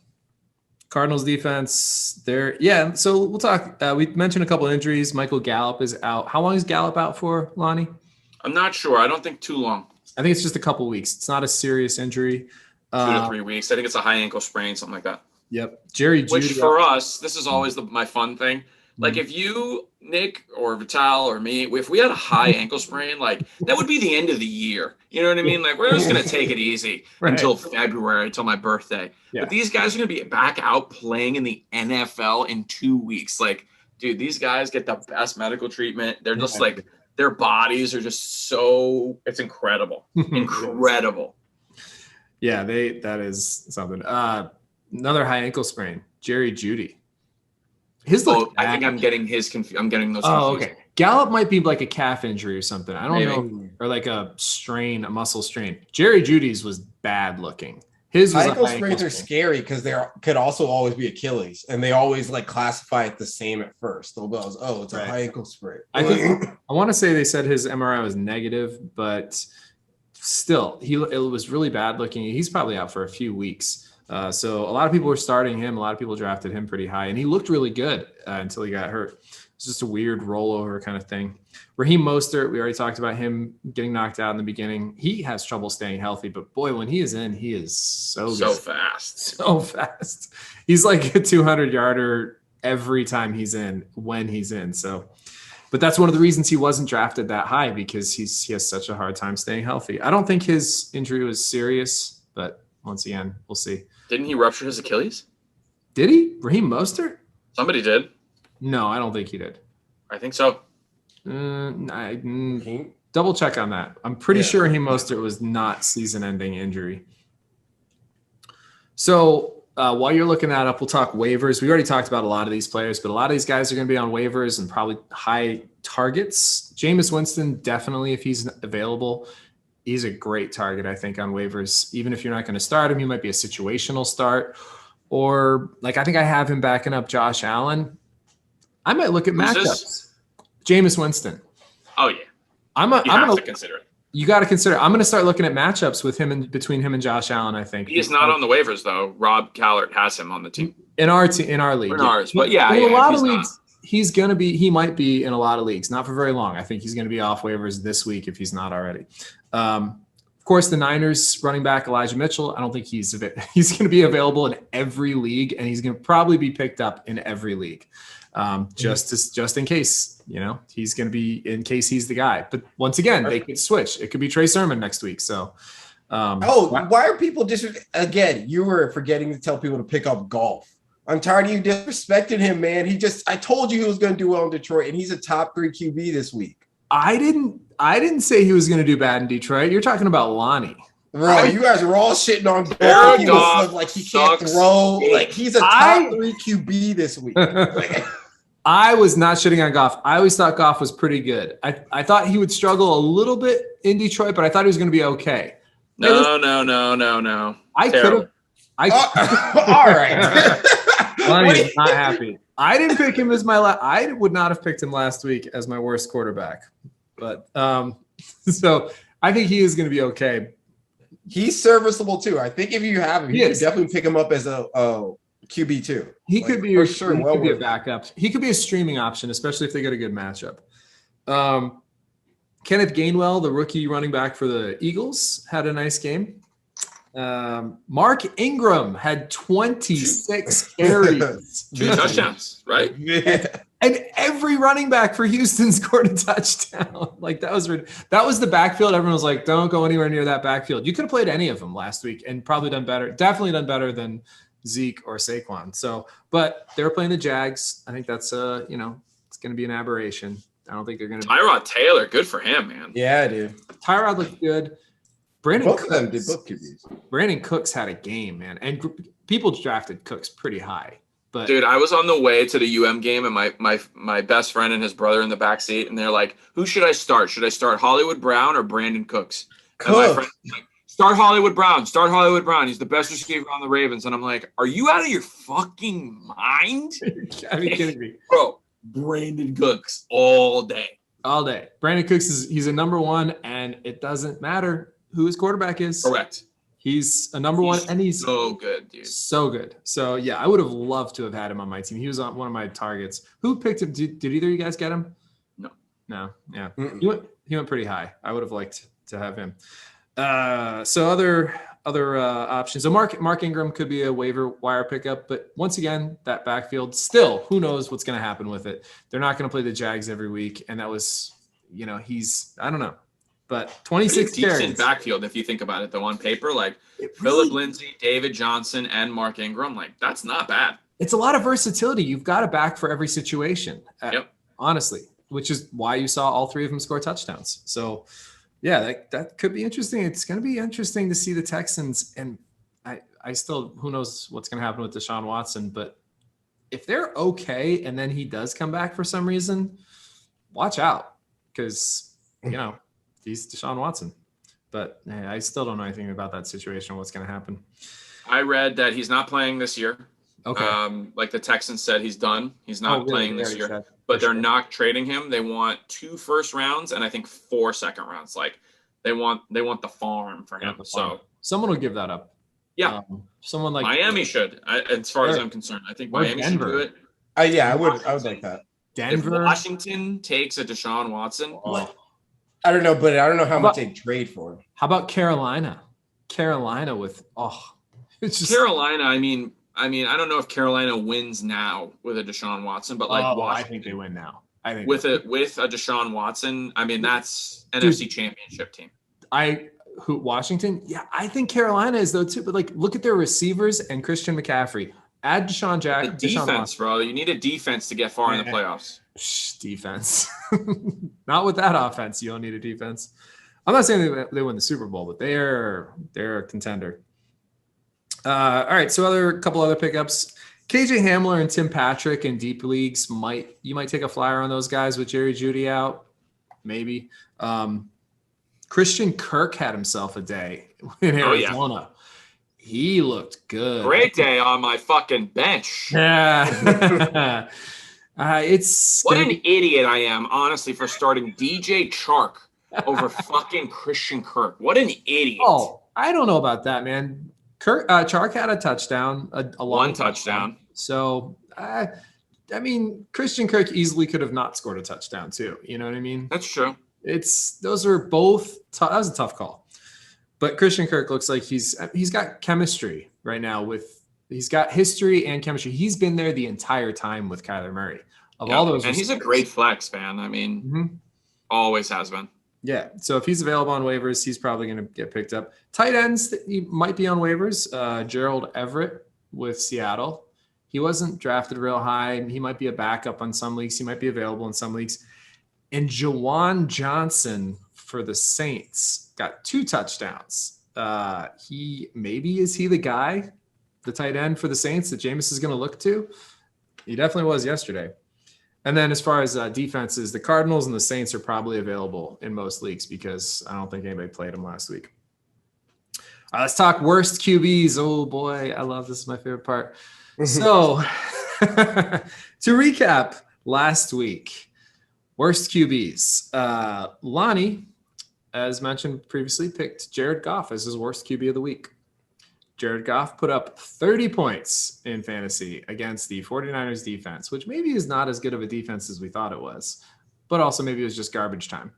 S2: Cardinals defense there. Yeah. So we'll talk. We mentioned a couple of injuries. Michael Gallup is out. How long is Gallup out for, Lonnie?
S3: I'm not sure. I don't think too long.
S2: I think it's just a couple weeks. It's not a serious injury.
S3: 2 to 3 weeks. I think it's a high ankle sprain, something like that.
S2: Yep. Jerry Jeudy.
S3: Which for us, this is always my fun thing. Like if you, Nick or Vital or me, if we had a high ankle sprain, like that would be the end of the year. You know what I mean? Like we're just going to take it easy until February, until my birthday. Yeah. But these guys are going to be back out playing in the NFL in 2 weeks. Like, dude, these guys get the best medical treatment. They're just like, their bodies are just so, it's incredible. Incredible.
S2: Yeah, that is something. Another high ankle sprain, Jerry Jeudy.
S3: I think I'm getting I'm getting those.
S2: Oh, okay. Gallup might be like a calf injury or something. I don't know, or like a muscle strain. Jerry Jeudy's was bad looking. His was
S4: ankle sprains are scary because they could also always be Achilles, and they always like classify it the same at first. They'll go, "Oh, it's a high ankle sprain."
S2: I want to say they said his MRI was negative, but still, it was really bad looking. He's probably out for a few weeks. So a lot of people were starting him. A lot of people drafted him pretty high, and he looked really good until he got hurt. It's just a weird rollover kind of thing. Raheem Mostert, we already talked about him getting knocked out in the beginning. He has trouble staying healthy, but boy, when he is in, he is so
S3: fast.
S2: So fast. He's like a 200-yarder every time he's in, when he's in. So, but that's one of the reasons he wasn't drafted that high, because he has such a hard time staying healthy. I don't think his injury was serious, but once again, we'll see.
S3: Didn't he rupture his Achilles?
S2: Did he? Raheem Mostert?
S3: Somebody did.
S2: No, I don't think he did.
S3: I think so.
S2: Double check on that. I'm pretty sure Raheem Mostert was not season-ending injury. So while you're looking that up, we'll talk waivers. We already talked about a lot of these players, but a lot of these guys are going to be on waivers and probably high targets. Jameis Winston, definitely, if he's available. He's a great target, I think, on waivers. Even if you're not going to start him, he might be a situational start. Or, like, I think I have him backing up Josh Allen. I might look at matchups. Jameis Winston.
S3: Oh, yeah.
S2: I'm
S3: have to consider it.
S2: You got to consider. I'm going to start looking at matchups with him and between him and Josh Allen, I think.
S3: He is not on the waivers, though. Rob Callert has him on the team.
S2: In our league.
S3: In ours. But, yeah.
S2: In a lot of leagues, he might be in a lot of leagues. Not for very long. I think he's going to be off waivers this week if he's not already. Of course, the Niners running back Elijah Mitchell, I don't think he's going to be available in every league, and he's going to probably be picked up in every league, just in case, he's going to be, in case he's the guy. But once again, they could switch. It could be Trey Sermon next week. So,
S4: why are people again? You were forgetting to tell people to pick up golf. I'm tired of you disrespecting him, man. I told you he was going to do well in Detroit, and he's a top 3 QB this week.
S2: I didn't say he was going to do bad in Detroit. You're talking about Lonnie.
S4: Bro, you guys are all shitting on Goff. He was like he can't throw. Like he's a top 3 QB this week.
S2: I was not shitting on Goff. I always thought Goff was pretty good. I thought he would struggle a little bit in Detroit, but I thought he was going to be okay.
S3: No.
S2: I could have.
S4: All right.
S2: Lonnie's not happy. I didn't pick him as I would not have picked him last week as my worst quarterback. But so I think he is going to be okay.
S4: He's serviceable too. I think if you have him, you can definitely pick him up as a QB too.
S2: He could be could be a backup. He could be a streaming option, especially if they get a good matchup. Kenneth Gainwell, the rookie running back for the Eagles, had a nice game. Mark Ingram had 26 carries.
S3: 2 touchdowns, right?
S4: Yeah.
S2: And every running back for Houston scored a touchdown. Like that was the backfield. Everyone was like, don't go anywhere near that backfield. You could have played any of them last week and probably done better. Definitely done better than Zeke or Saquon. So, but they were playing the Jags. I think that's it's going to be an aberration. I don't think they're going to.
S3: Tyrod Taylor, good for him, man.
S4: Yeah, dude.
S2: Tyrod looked good.
S4: Both of them did both QBs.
S2: Brandon Cooks had a game, man, and people drafted Cooks pretty high. But
S3: dude, I was on the way to the UM game, and my best friend and his brother in the back seat, and they're like, "Who should I start? Should I start Hollywood Brown or Brandon Cooks?" And my friend was like, "Start Hollywood Brown. Start Hollywood Brown. He's the best receiver on the Ravens." And I'm like, "Are you out of your fucking mind?"
S2: Are you kidding me,
S3: bro? Brandon Cooks all day.
S2: All day. Brandon Cooks he's a number 1, and it doesn't matter who his quarterback is.
S3: Correct.
S2: He's a number 1, and he's
S3: so good, dude.
S2: So good. So, yeah, I would have loved to have had him on my team. He was on one of my targets. Who picked him? Did either of you guys get him?
S3: No.
S2: No, yeah.
S4: Mm-mm.
S2: He went pretty high. I would have liked to have him. So other options. So Mark Ingram could be a waiver wire pickup, but once again, that backfield still, who knows what's going to happen with it? They're not going to play the Jags every week, and that was, I don't know, but 26
S3: decent
S2: carries.
S3: backfield if you think about it. Though on paper, like Phillip Lindsay, David Johnson, and Mark Ingram, like that's not bad.
S2: It's a lot of versatility. You've got a back for every situation.
S3: Yep.
S2: Honestly, which is why you saw all three of them score touchdowns. So. Yeah, that could be interesting. It's going to be interesting to see the Texans, and I still, who knows what's going to happen with Deshaun Watson, but if they're okay and then he does come back for some reason, watch out because, he's Deshaun Watson. But hey, I still don't know anything about that situation, what's going to happen.
S3: I read that he's not playing this year.
S2: Okay.
S3: Like the Texans said, he's done. He's not playing this year. But they're not trading him. They want 2 first rounds and I think 4 second rounds. Like they want the farm for him. So
S2: someone will give that up.
S3: Yeah.
S2: Someone like
S3: Miami should. As far as I'm concerned, I think Miami should do it.
S4: Yeah, I would like that.
S2: Denver.
S3: If Washington takes a Deshaun Watson,
S4: I don't know, but I don't know how much they trade for him.
S2: How about Carolina? Carolina with it's just
S3: Carolina. I mean, I don't know if Carolina wins now with a Deshaun Watson, but like
S2: I think they win now. I think
S3: with a Deshaun Watson, I mean that's NFC Championship team.
S2: Washington? Yeah, I think Carolina is though too. But like, look at their receivers and Christian McCaffrey. Add Deshaun Jackson.
S3: Defense, bro. You need a defense to get far in the playoffs.
S2: Defense. Not with that offense. You don't need a defense. I'm not saying they win the Super Bowl, but they're a contender. All right, so a couple other pickups. KJ Hamler and Tim Patrick in deep leagues you might take a flyer on those guys with Jerry Jeudy out, maybe. Christian Kirk had himself a day in Arizona. Yeah. He looked good.
S3: Great day on my fucking bench.
S2: Yeah.
S3: What an idiot I am, honestly, for starting DJ Chark over fucking Christian Kirk. What an idiot.
S2: Oh, I don't know about that, man. Chark had a touchdown, a long touchdown. So, I mean, Christian Kirk easily could have not scored a touchdown too. You know what I mean?
S3: That's true.
S2: Those are both that was a tough call. But Christian Kirk looks like he's got chemistry right now he's got history and chemistry. He's been there the entire time with Kyler Murray. All those,
S3: and he's a great flex, man. I mean, always has been.
S2: Yeah. So if he's available on waivers, he's probably going to get picked up. Tight ends, he might be on waivers. Gerald Everett with Seattle. He wasn't drafted real high. He might be a backup on some leagues. He might be available in some leagues. And Jawan Johnson for the Saints got 2 touchdowns. Is he the guy, the tight end for the Saints that Jameis is going to look to? He definitely was yesterday. And then as far as defenses, the Cardinals and the Saints are probably available in most leagues because I don't think anybody played them last week. Let's talk worst QBs. Oh, boy. I love this. Is my favorite part. So to recap last week, worst QBs. Lonnie, as mentioned previously, picked Jared Goff as his worst QB of the week. Jared Goff put up 30 points in fantasy against the 49ers defense, which maybe is not as good of a defense as we thought it was, but also maybe it was just garbage time.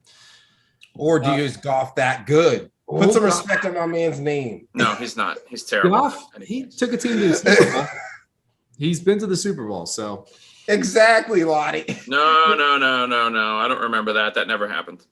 S4: Or do you use Goff that good? Put some respect on my man's name.
S3: No, he's not. He's terrible.
S2: Goff, he took a team to the Super Bowl. He's been to the Super Bowl, so.
S4: Exactly, Lottie.
S3: No. I don't remember that. That never happened.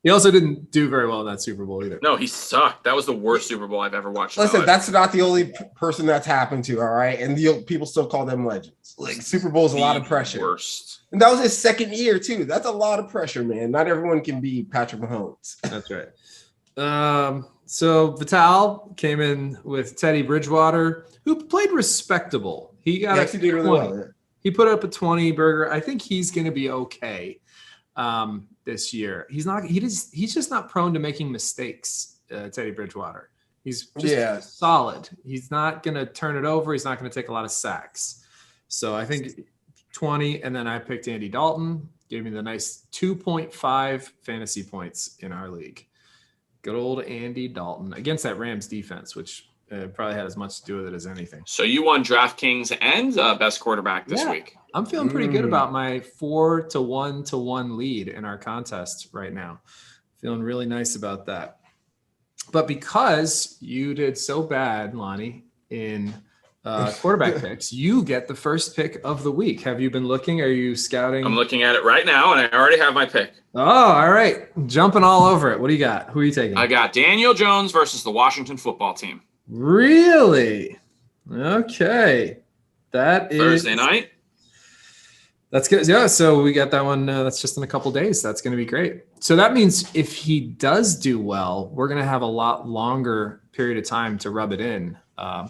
S2: He also didn't do very well in that Super Bowl either.
S3: No, he sucked. That was the worst Super Bowl I've ever watched.
S4: Listen, that's not the only person that's happened to, all right? And people still call them legends. Like, Super Bowl is a lot of pressure.
S3: Worst.
S4: And that was his second year, too. That's a lot of pressure, man. Not everyone can be Patrick Mahomes.
S2: That's right. So Vital came in with Teddy Bridgewater, who played respectable. He got
S4: actually did really well. Yeah.
S2: He put up a 20 burger. I think he's going to be okay this year. He's just not prone to making mistakes. Teddy Bridgewater. He's just solid. He's not going to turn it over. He's not going to take a lot of sacks. So I think 20, and then I picked Andy Dalton. Gave me the nice 2.5 fantasy points in our league. Good old Andy Dalton against that Rams defense, which probably had as much to do with it as anything.
S3: So you won DraftKings and best quarterback this week.
S2: I'm feeling pretty good about my 4-1 lead in our contest right now. Feeling really nice about that. But because you did so bad, Lonnie, in quarterback picks, you get the first pick of the week. Have you been looking? Are you scouting?
S3: I'm looking at it right now, and I already have my pick.
S2: Oh, all right. Jumping all over it. What do you got? Who are you taking?
S3: I got Daniel Jones versus the Washington football team.
S2: Really? Okay. That is
S3: Thursday night.
S2: That's good. Yeah, so we got that one. That's just in a couple days. That's going to be great. So that means if he does do well, we're going to have a lot longer period of time to rub it in. You're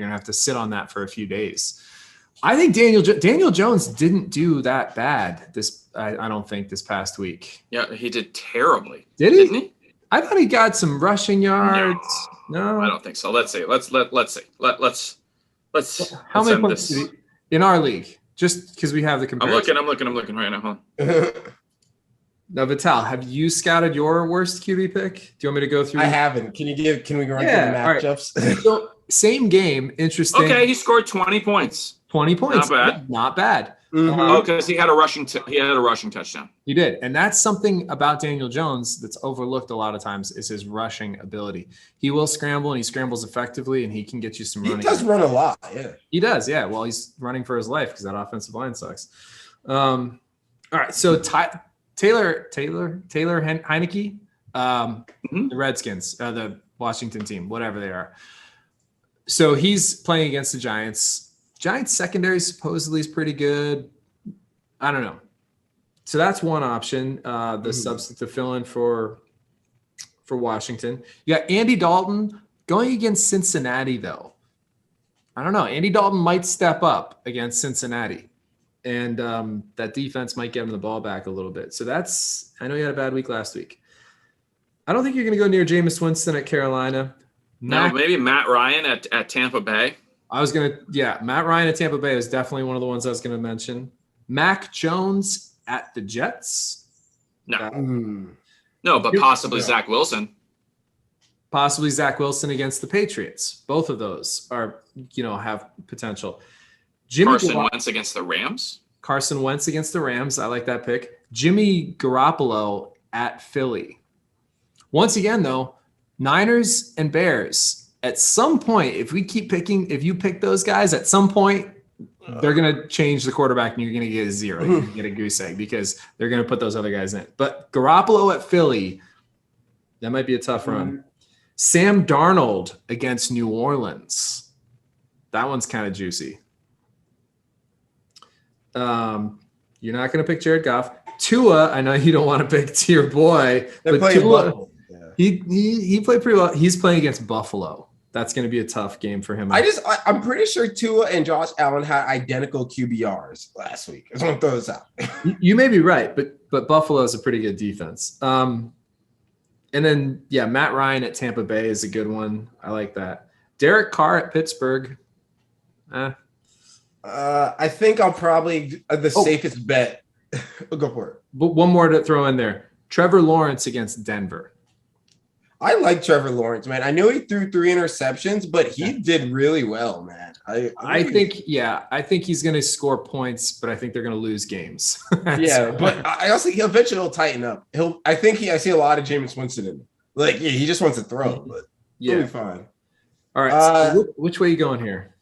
S2: going to have to sit on that for a few days. I think Daniel Jones didn't do that bad I don't think this past week.
S3: Yeah, he did terribly.
S2: Didn't he? I thought he got some rushing yards. No,
S3: I don't think so. Let's see. Let's see. Let's
S2: How many points did he, in our league? Just because we have the comparison.
S3: I'm looking right now. Huh?
S2: Now, Vital, have you scouted your worst QB pick? Do you want me to go through?
S4: I haven't. Can we run through the matchups?
S2: Right. So, same game. Interesting.
S3: Okay, he scored 20 points.
S2: 20 points.
S3: Not bad.
S2: Not bad.
S3: Because he had a rushing touchdown.
S2: He did, and that's something about Daniel Jones that's overlooked a lot of times is his rushing ability. He will scramble, and he scrambles effectively, and he can get you some running.
S4: He does run a lot. Yeah,
S2: he does. Yeah, well, he's running for his life because that offensive line sucks. All right, so Taylor Heineke, the Redskins, the Washington team, whatever they are. So he's playing against the Giants. Giants secondary supposedly is pretty good. I don't know. So that's one option. The substitute fill-in for Washington. You got Andy Dalton going against Cincinnati, though. I don't know. Andy Dalton might step up against Cincinnati, and that defense might get him the ball back a little bit. So I know you had a bad week last week. I don't think you're going to go near Jameis Winston at Carolina.
S3: Maybe Matt Ryan at Tampa Bay.
S2: Matt Ryan at Tampa Bay is definitely one of the ones I was going to mention. Mac Jones at the Jets.
S3: No, but possibly Zach Wilson.
S2: Possibly Zach Wilson against the Patriots. Both of those are, have potential.
S3: Carson Wentz against the Rams.
S2: Carson Wentz against the Rams. I like that pick. Jimmy Garoppolo at Philly. Once again, though, Niners and Bears. At some point, if you pick those guys, at some point, they're going to change the quarterback and you're going to get a 0. You're going to get a goose egg because they're going to put those other guys in. But Garoppolo at Philly, that might be a tough run. Sam Darnold against New Orleans. That one's kind of juicy. You're not going to pick Jared Goff. Tua, I know you don't want to pick to your boy.
S4: They're
S2: but
S4: playing
S2: Tua, he played pretty well. He's playing against Buffalo. That's going to be a tough game for him.
S4: I'm pretty sure Tua and Josh Allen had identical QBRs last week. I just want to throw this out.
S2: You may be right, but Buffalo is a pretty good defense. And then, Matt Ryan at Tampa Bay is a good one. I like that. Derek Carr at Pittsburgh.
S4: I think I'll probably safest bet. I'll go for it.
S2: But one more to throw in there. Trevor Lawrence against Denver.
S4: I like Trevor Lawrence, man. I know he threw 3 interceptions, but he did really well, man. I think he's going to score points, but I think they're going to lose games. But I also think eventually he'll tighten up. I see a lot of Jameis Winston in him. He just wants to throw, but he'll be fine.
S2: All right. So which way are you going here?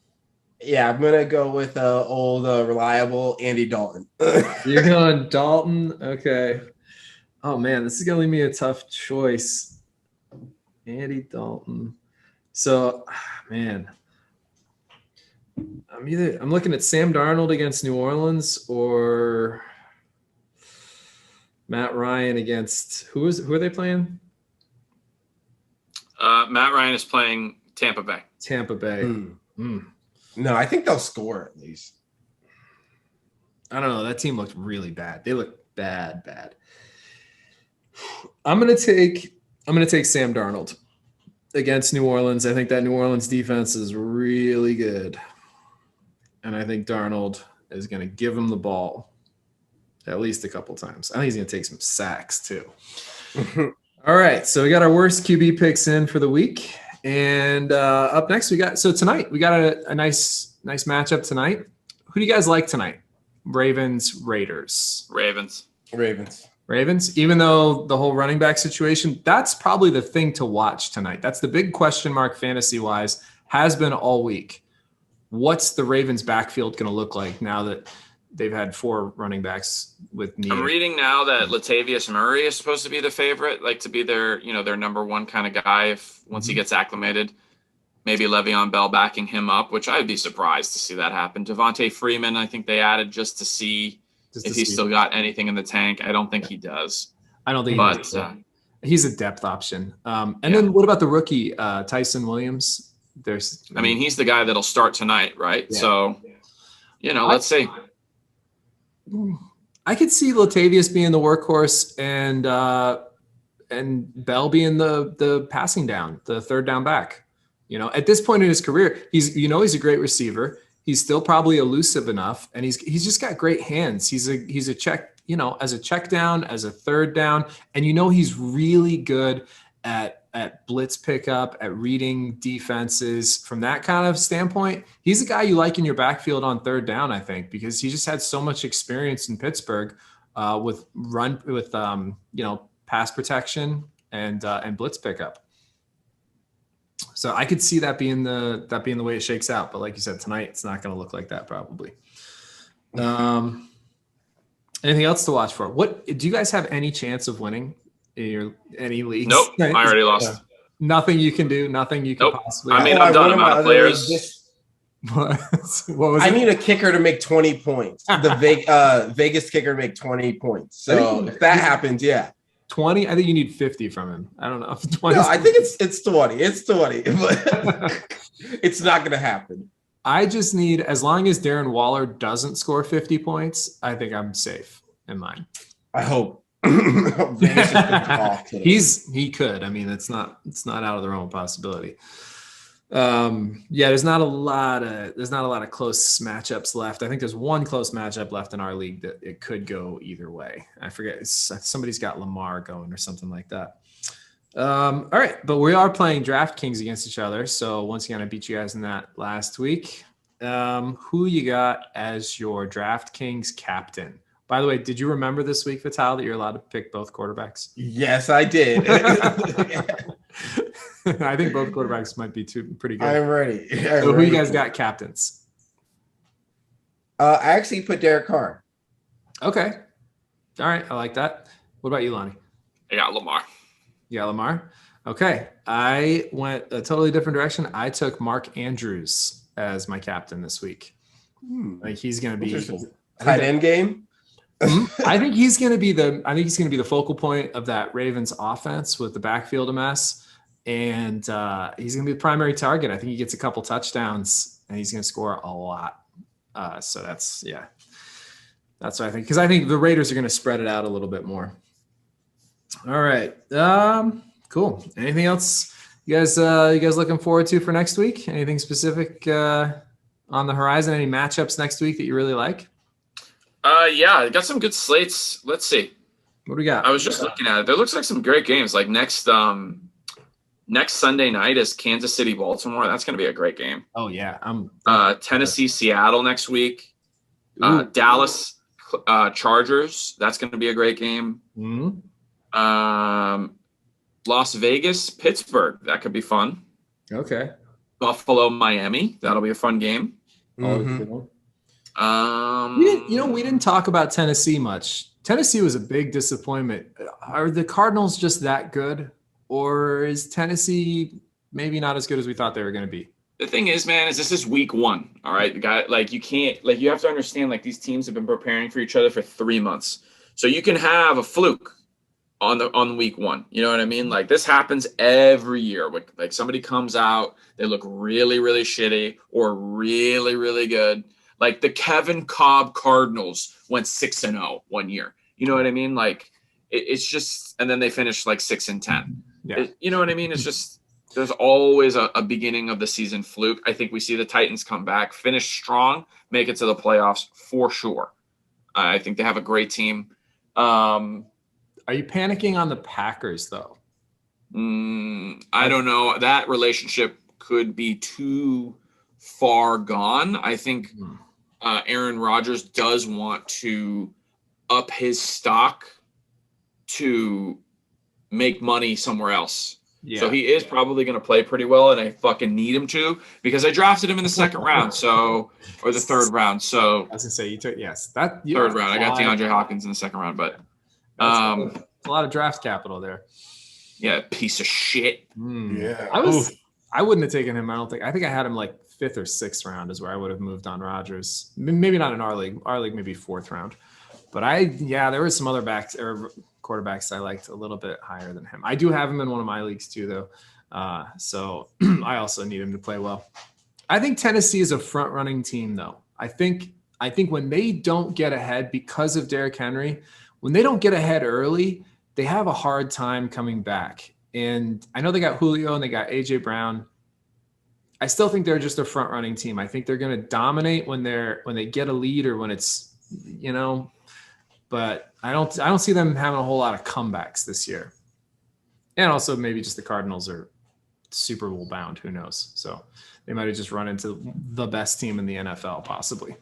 S4: Yeah, I'm gonna go with old reliable Andy Dalton.
S2: You're going Dalton, okay? Oh man, this is gonna leave me a tough choice. Andy Dalton. So, man, I'm looking at Sam Darnold against New Orleans or Matt Ryan against who are they playing?
S3: Matt Ryan is playing Tampa Bay.
S4: No, I think they'll score at least.
S2: I don't know. That team looked really bad. They look bad. I'm gonna take Sam Darnold against New Orleans. I think that New Orleans defense is really good. And I think Darnold is going to give him the ball at least a couple times. I think he's going to take some sacks too. All right. So we got our worst QB picks in for the week. And up next, tonight we got a nice matchup tonight. Who do you guys like tonight? Ravens, Raiders.
S3: Ravens.
S2: Even though the whole running back situation, that's probably the thing to watch tonight. That's the big question mark fantasy-wise, has been all week. What's the Ravens backfield going to look like now that they've had 4 running backs with knee?
S3: I'm reading now that Latavius Murray is supposed to be the favorite, like to be their number one kind of guy once he gets acclimated. Maybe Le'Veon Bell backing him up, which I'd be surprised to see that happen. Devontae Freeman, I think they added just to see if he's still got anything in the tank. I don't think he does.
S2: I don't think he does. He's a depth option. Then what about the rookie, Tyson Williams? He's
S3: the guy that'll start tonight, right? Yeah. So, let's see.
S2: I could see Latavius being the workhorse and Bell being the passing down, the third down back. At this point in his career, he's a great receiver. He's still probably elusive enough, and he's just got great hands. He's a check, as a check down, as a third down, and he's really good at blitz pickup, at reading defenses. From that kind of standpoint, he's a guy you like in your backfield on third down, I think, because he just had so much experience in Pittsburgh with pass protection and blitz pickup. So I could see that being the way it shakes out. But like you said, tonight it's not going to look like that probably. Anything else to watch for? What do you guys have any chance of winning in any leagues?
S3: Nope, I already lost.
S2: Yeah. Nothing you can do. Nothing you can possibly.
S3: I'm done. I'm out of players.
S2: What was
S4: I need a kicker to make 20 points. The Vegas kicker to make 20 points. So if that happens, yeah.
S2: 20? I think you need 50 from him. I don't know. 20
S4: no, I think it's 20. It's 20. But it's not going to happen.
S2: I just need, as long as Darren Waller doesn't score 50 points, I think I'm safe in mine.
S4: I hope.
S2: He could. It's not out of the realm of possibility. There's not a lot of close matchups left. I think there's one close matchup left in our league that it could go either way. I forget. Somebody's got Lamar going or something like that. All right, but we are playing DraftKings against each other. So once again, I beat you guys in that last week. Who you got as your DraftKings captain? By the way, did you remember this week, Vital, that you're allowed to pick both quarterbacks?
S4: Yes, I did.
S2: I think both quarterbacks might be pretty good.
S4: I'm ready.
S2: Who you guys got captains?
S4: I actually put Derek Carr.
S2: Okay. All right. I like that. What about you, Lonnie?
S3: I got Lamar.
S2: You got Lamar? Okay. I went a totally different direction. I took Mark Andrews as my captain this week. He's going to be
S4: tight end game.
S2: I think he's going to be the focal point of that Ravens offense with the backfield a mess. And he's going to be the primary target. I think he gets a couple touchdowns and he's going to score a lot. So that's what I think. Because I think the Raiders are going to spread it out a little bit more. All right. Cool. Anything else you guys looking forward to for next week? Anything specific on the horizon? Any matchups next week that you really like?
S3: I got some good slates. Let's see.
S2: What do we got?
S3: I was just looking at it. There looks like some great games. Like next Sunday night is Kansas City, Baltimore. That's going to be a great game.
S2: Oh yeah.
S3: Tennessee, Seattle next week. Dallas, Chargers. That's going to be a great game.
S2: Mm-hmm.
S3: Las Vegas, Pittsburgh. That could be fun.
S2: Okay.
S3: Buffalo, Miami. That'll be a fun game.
S2: Mm-hmm. We didn't talk about Tennessee much. Tennessee was a big disappointment. Are the Cardinals just that good, or is Tennessee maybe not as good as we thought they were going to be?
S3: The thing is, man, this is week one. All right, the guy, you have to understand, these teams have been preparing for each other for 3 months, so you can have a fluke on week one. You know what I mean? This happens every year. Somebody comes out, they look really, really shitty or really, really good. The Kevin Cobb Cardinals went 6-0 one year. You know what I mean? It's just, and then they finished 6-10.
S2: Yeah.
S3: You know what I mean? It's just, there's always a beginning of the season fluke. I think we see the Titans come back, finish strong, make it to the playoffs for sure. I think they have a great team.
S2: Are you panicking on the Packers though?
S3: I don't know. That relationship could be too far gone. I think Aaron Rodgers does want to up his stock to make money somewhere else. Yeah. So he is probably going to play pretty well, and I fucking need him to because I drafted him in the second round, or the third round. So
S2: I was gonna say you took
S3: third round. I got DeAndre Hopkins in the second round, but
S2: a lot of draft capital there.
S3: Yeah, piece of shit.
S4: Yeah,
S2: I wouldn't have taken him. I think I had him like 5th or 6th round is where I would have moved on Rodgers. Maybe not in our league. Our league maybe 4th round. But there were some other quarterbacks I liked a little bit higher than him. I do have him in one of my leagues too, though. So I also need him to play well. I think Tennessee is a front-running team, though. I think when they don't get ahead because of Derrick Henry, when they don't get ahead early, they have a hard time coming back. And I know they got Julio and they got AJ Brown. I still think they're just a front-running team. I think they're going to dominate when they get a lead or when it's, but I don't see them having a whole lot of comebacks this year. And also maybe just the Cardinals are Super Bowl bound. Who knows? So they might have just run into the best team in the NFL, possibly.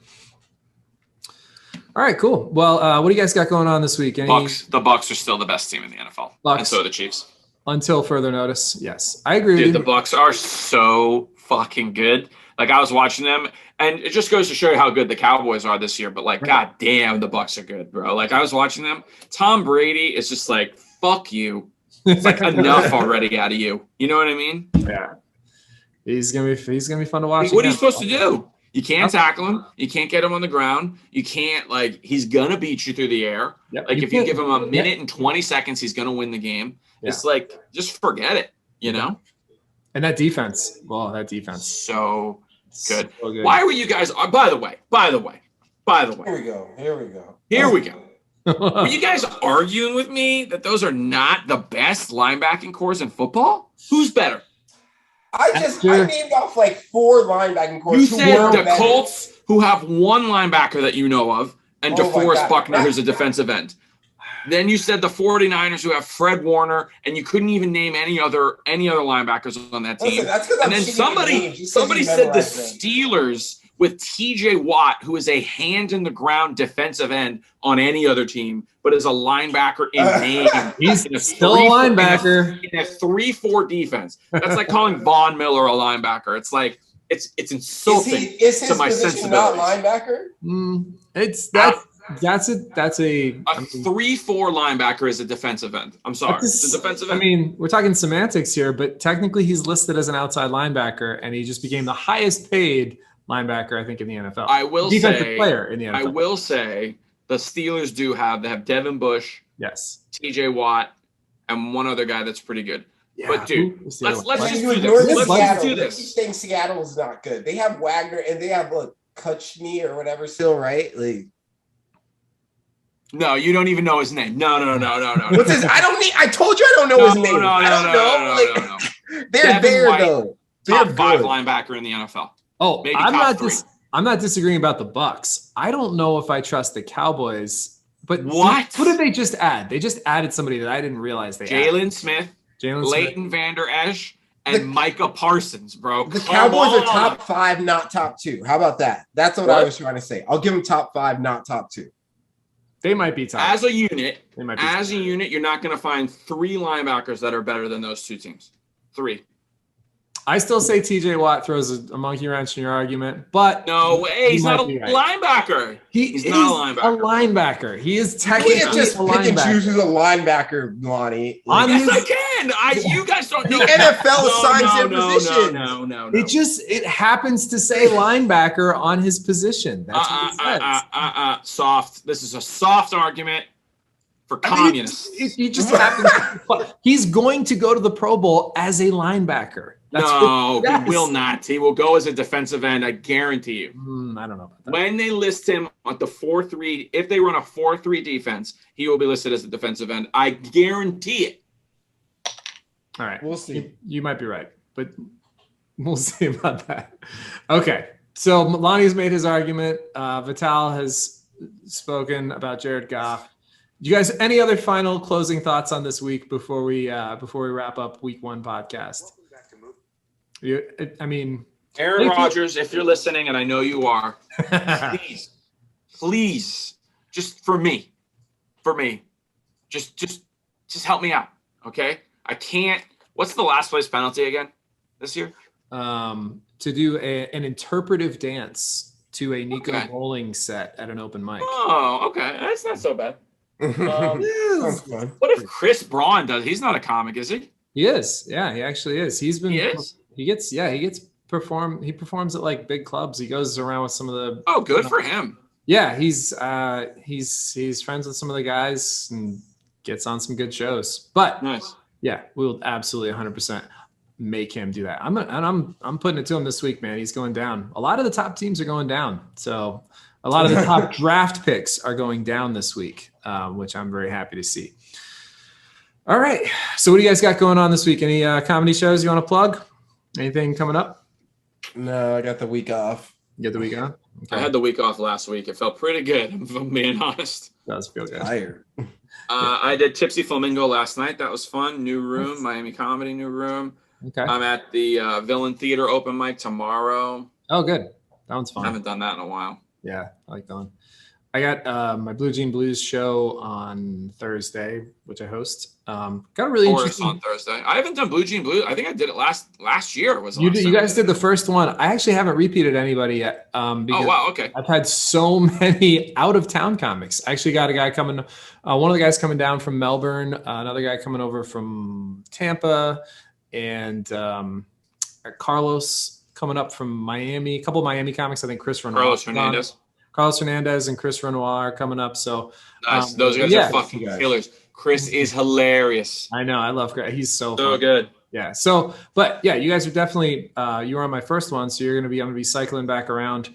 S2: All right, cool. Well, what do you guys got going on this week?
S3: The Bucs are still the best team in the NFL. And so are the Chiefs.
S2: Until further notice. Yes, I agree.
S3: Dude, the Bucs are so fucking good. Like, I was watching them, and it just goes to show you how good the Cowboys are this year. But, like, God damn, the Bucs are good, bro. Like, I was watching them. Tom Brady is just like, fuck you. It's like enough already out of you. You know what I mean?
S2: Yeah. He's gonna be fun to watch.
S3: What are you supposed to do? You can't tackle him. You can't get him on the ground. You can't, he's going to beat you through the air. Yep. If you give him a minute and 20 seconds, he's going to win the game. Yeah. It's just forget it, you know?
S2: And that defense. Well,
S3: So good. Why were you guys, by the way. Here we go. Were you guys arguing with me that those are not the best linebacking cores in football? Who's better?
S4: I named off 4 linebacking cores.
S3: You said the Colts, who have one linebacker that you know of, and DeForest Buckner, who's a defensive end. Then you said the 49ers, who have Fred Warner, and you couldn't even name any other linebackers on that team.
S4: Listen,
S3: and then somebody said the Steelers with TJ Watt, who is a hand-in-the-ground defensive end on any other team, but is a linebacker in name.
S2: He's still a linebacker.
S3: In a 3-4 defense. That's like calling Von Miller a linebacker. It's like, it's insulting to my sensibilities.
S4: Not linebacker?
S2: That's a
S3: 3-4 linebacker is a defensive end. I'm sorry. It's a defensive end.
S2: I mean, we're talking semantics here, but technically he's listed as an outside linebacker, and he just became the highest paid linebacker, I think, in the NFL. Defensive player in the NFL.
S3: I will say the Steelers they have Devin Bush,
S2: yes,
S3: TJ Watt, and one other guy that's pretty good.
S2: Yeah,
S3: but dude, let's just do this.
S4: He's saying Seattle is not good. They have Wagner and they have Kutchny or whatever still, right?
S3: No, you don't even know his name. No.
S4: What's his? I told you I don't know his name.
S3: No.
S4: They're there though. They're
S3: top 5 linebacker in the NFL.
S2: Oh,
S3: maybe top 3.
S2: I'm not disagreeing about the Bucs. I don't know if I trust the Cowboys. But
S3: what
S2: did they just add? They just added somebody that I didn't realize they added.
S3: Jalen Smith, Leighton Vander Esch, and Micah Parsons, bro.
S4: The Cowboys are top 5, not top 2. How about that? That's what I was trying to say. I'll give them top 5, not top 2.
S2: They might be top.
S3: As a unit, you're not going to find 3 linebackers that are better than those 2 teams. 3.
S2: I still say TJ Watt throws a monkey wrench in your argument, but
S3: no way. He's not a linebacker.
S2: He's not a linebacker. He is technically
S4: just pick and choose who's a linebacker, Lonnie.
S3: Yes, I can. You guys don't know.
S4: The NFL assigns their position.
S3: No.
S2: It happens to say linebacker on his position. That's what it says.
S3: Soft. This is a soft argument for communists.
S2: He just happens. He's going to go to the Pro Bowl as a linebacker.
S3: He will not. He will go as a defensive end. I guarantee you.
S2: I don't know about that.
S3: When they list him at the 4-3, if they run a 4-3 defense, he will be listed as a defensive end. I guarantee it.
S2: All right.
S4: We'll see.
S2: You might be right, but we'll see about that. Okay. So Lonnie's made his argument. Vital has spoken about Jared Goff. Do you guys any other final closing thoughts on this week before we wrap up Week 1 podcast?
S3: Aaron Rodgers, if you're listening, and I know you are, please, just for me, just help me out, okay? I can't. What's the last place penalty again this year?
S2: To do an interpretive dance to a Nico bowling set at an open mic.
S3: Oh, okay. That's not so bad.
S4: Sounds fun.
S3: What if Chris Braun does? He's not a comic, is he?
S2: He is. Yeah, he actually is. He performs at like big clubs. He goes around with some of the.
S3: Oh, good for him.
S2: Yeah, he's friends with some of the guys and gets on some good shows. But
S3: nice.
S2: Yeah, we'll absolutely 100% make him do that. I'm putting it to him this week, man. He's going down. A lot of the top teams are going down. So a lot of the top draft picks are going down this week, which I'm very happy to see. All right. So what do you guys got going on this week? Any comedy shows you want to plug? Anything coming up?
S4: No, I got the week off.
S2: You get the week off? Okay.
S3: I had the week off last week. It felt pretty good, if I'm being honest.
S2: Does feel good.
S4: Tired.
S3: I did Tipsy Flamingo last night. That was fun. New room, Miami Comedy New Room.
S2: Okay.
S3: I'm at the Villain Theater open mic tomorrow.
S2: Oh, good. That one's fun.
S3: I haven't done that in a while.
S2: Yeah, I like going. I got my Blue Jean Blues show on Thursday, which I host. Got a really interesting
S3: on Thursday. I haven't done Blue Jean Blues. I think I did it last year.
S2: You guys did the first one. I actually haven't repeated anybody yet. Because
S3: oh wow, okay.
S2: I've had so many out of town comics. I actually got a guy coming. One of the guys coming down from Melbourne. Another guy coming over from Tampa, and Carlos coming up from Miami. A couple of Miami comics. I think Chris Renoir. Carlos Hernandez and Chris Renoir are coming up. So
S3: nice. Those guys are fucking killers. Chris is hilarious.
S2: I know. I love Chris. He's so
S3: good.
S2: Yeah. So, but yeah, you guys are definitely, you were on my first one. So I'm going to be cycling back around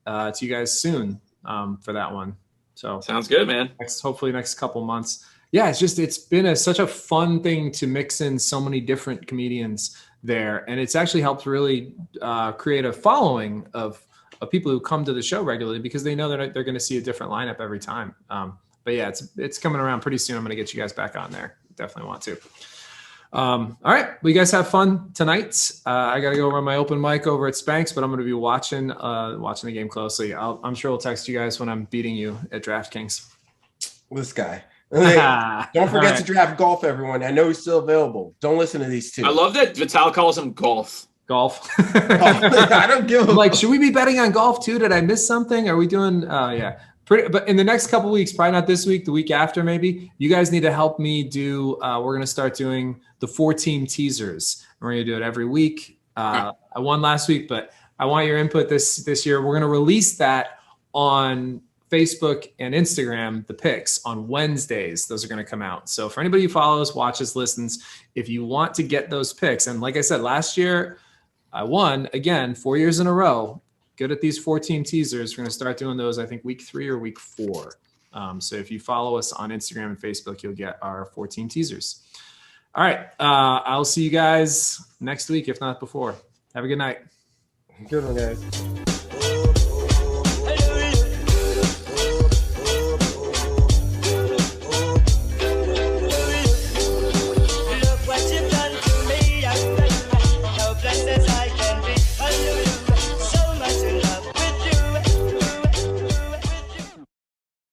S2: to you guys soon for that one. So
S3: sounds good, man.
S2: Hopefully next couple months. Yeah. It's been such a fun thing to mix in so many different comedians there. And it's actually helped really create a following of people who come to the show regularly because they know that they're going to see a different lineup every time. But yeah, it's coming around pretty soon. I'm going to get you guys back on there. Definitely want to. All right. Well, you guys have fun tonight. I got to go run my open mic over at Spanx, but I'm going to be watching the game closely. I'm sure I'll text you guys when I'm beating you at DraftKings.
S4: This guy. Don't forget to draft golf, everyone. I know he's still available. Don't listen to these two.
S3: I love that Vital calls him golf.
S2: I
S4: don't give a
S2: like. Should we be betting on golf too? Did I miss something? Are we doing? Yeah, but in the next couple of weeks, probably not this week, the week after, maybe. You guys need to help me do. We're gonna start doing the 4-team teasers. We're gonna do it every week. I won last week, but I want your input this year. We're gonna release that on Facebook and Instagram, the picks on Wednesdays. Those are going to come out. So for anybody who follows, watches, listens, if you want to get those picks, and like I said, last year I won again 4 years in a row. Good at these 4-team teasers. We're going to start doing those, I think, week 3 or week 4. So if you follow us on Instagram and Facebook, you'll get our 4-team teasers. All right. I'll see you guys next week, if not before. Have a good night.
S4: Good one, guys.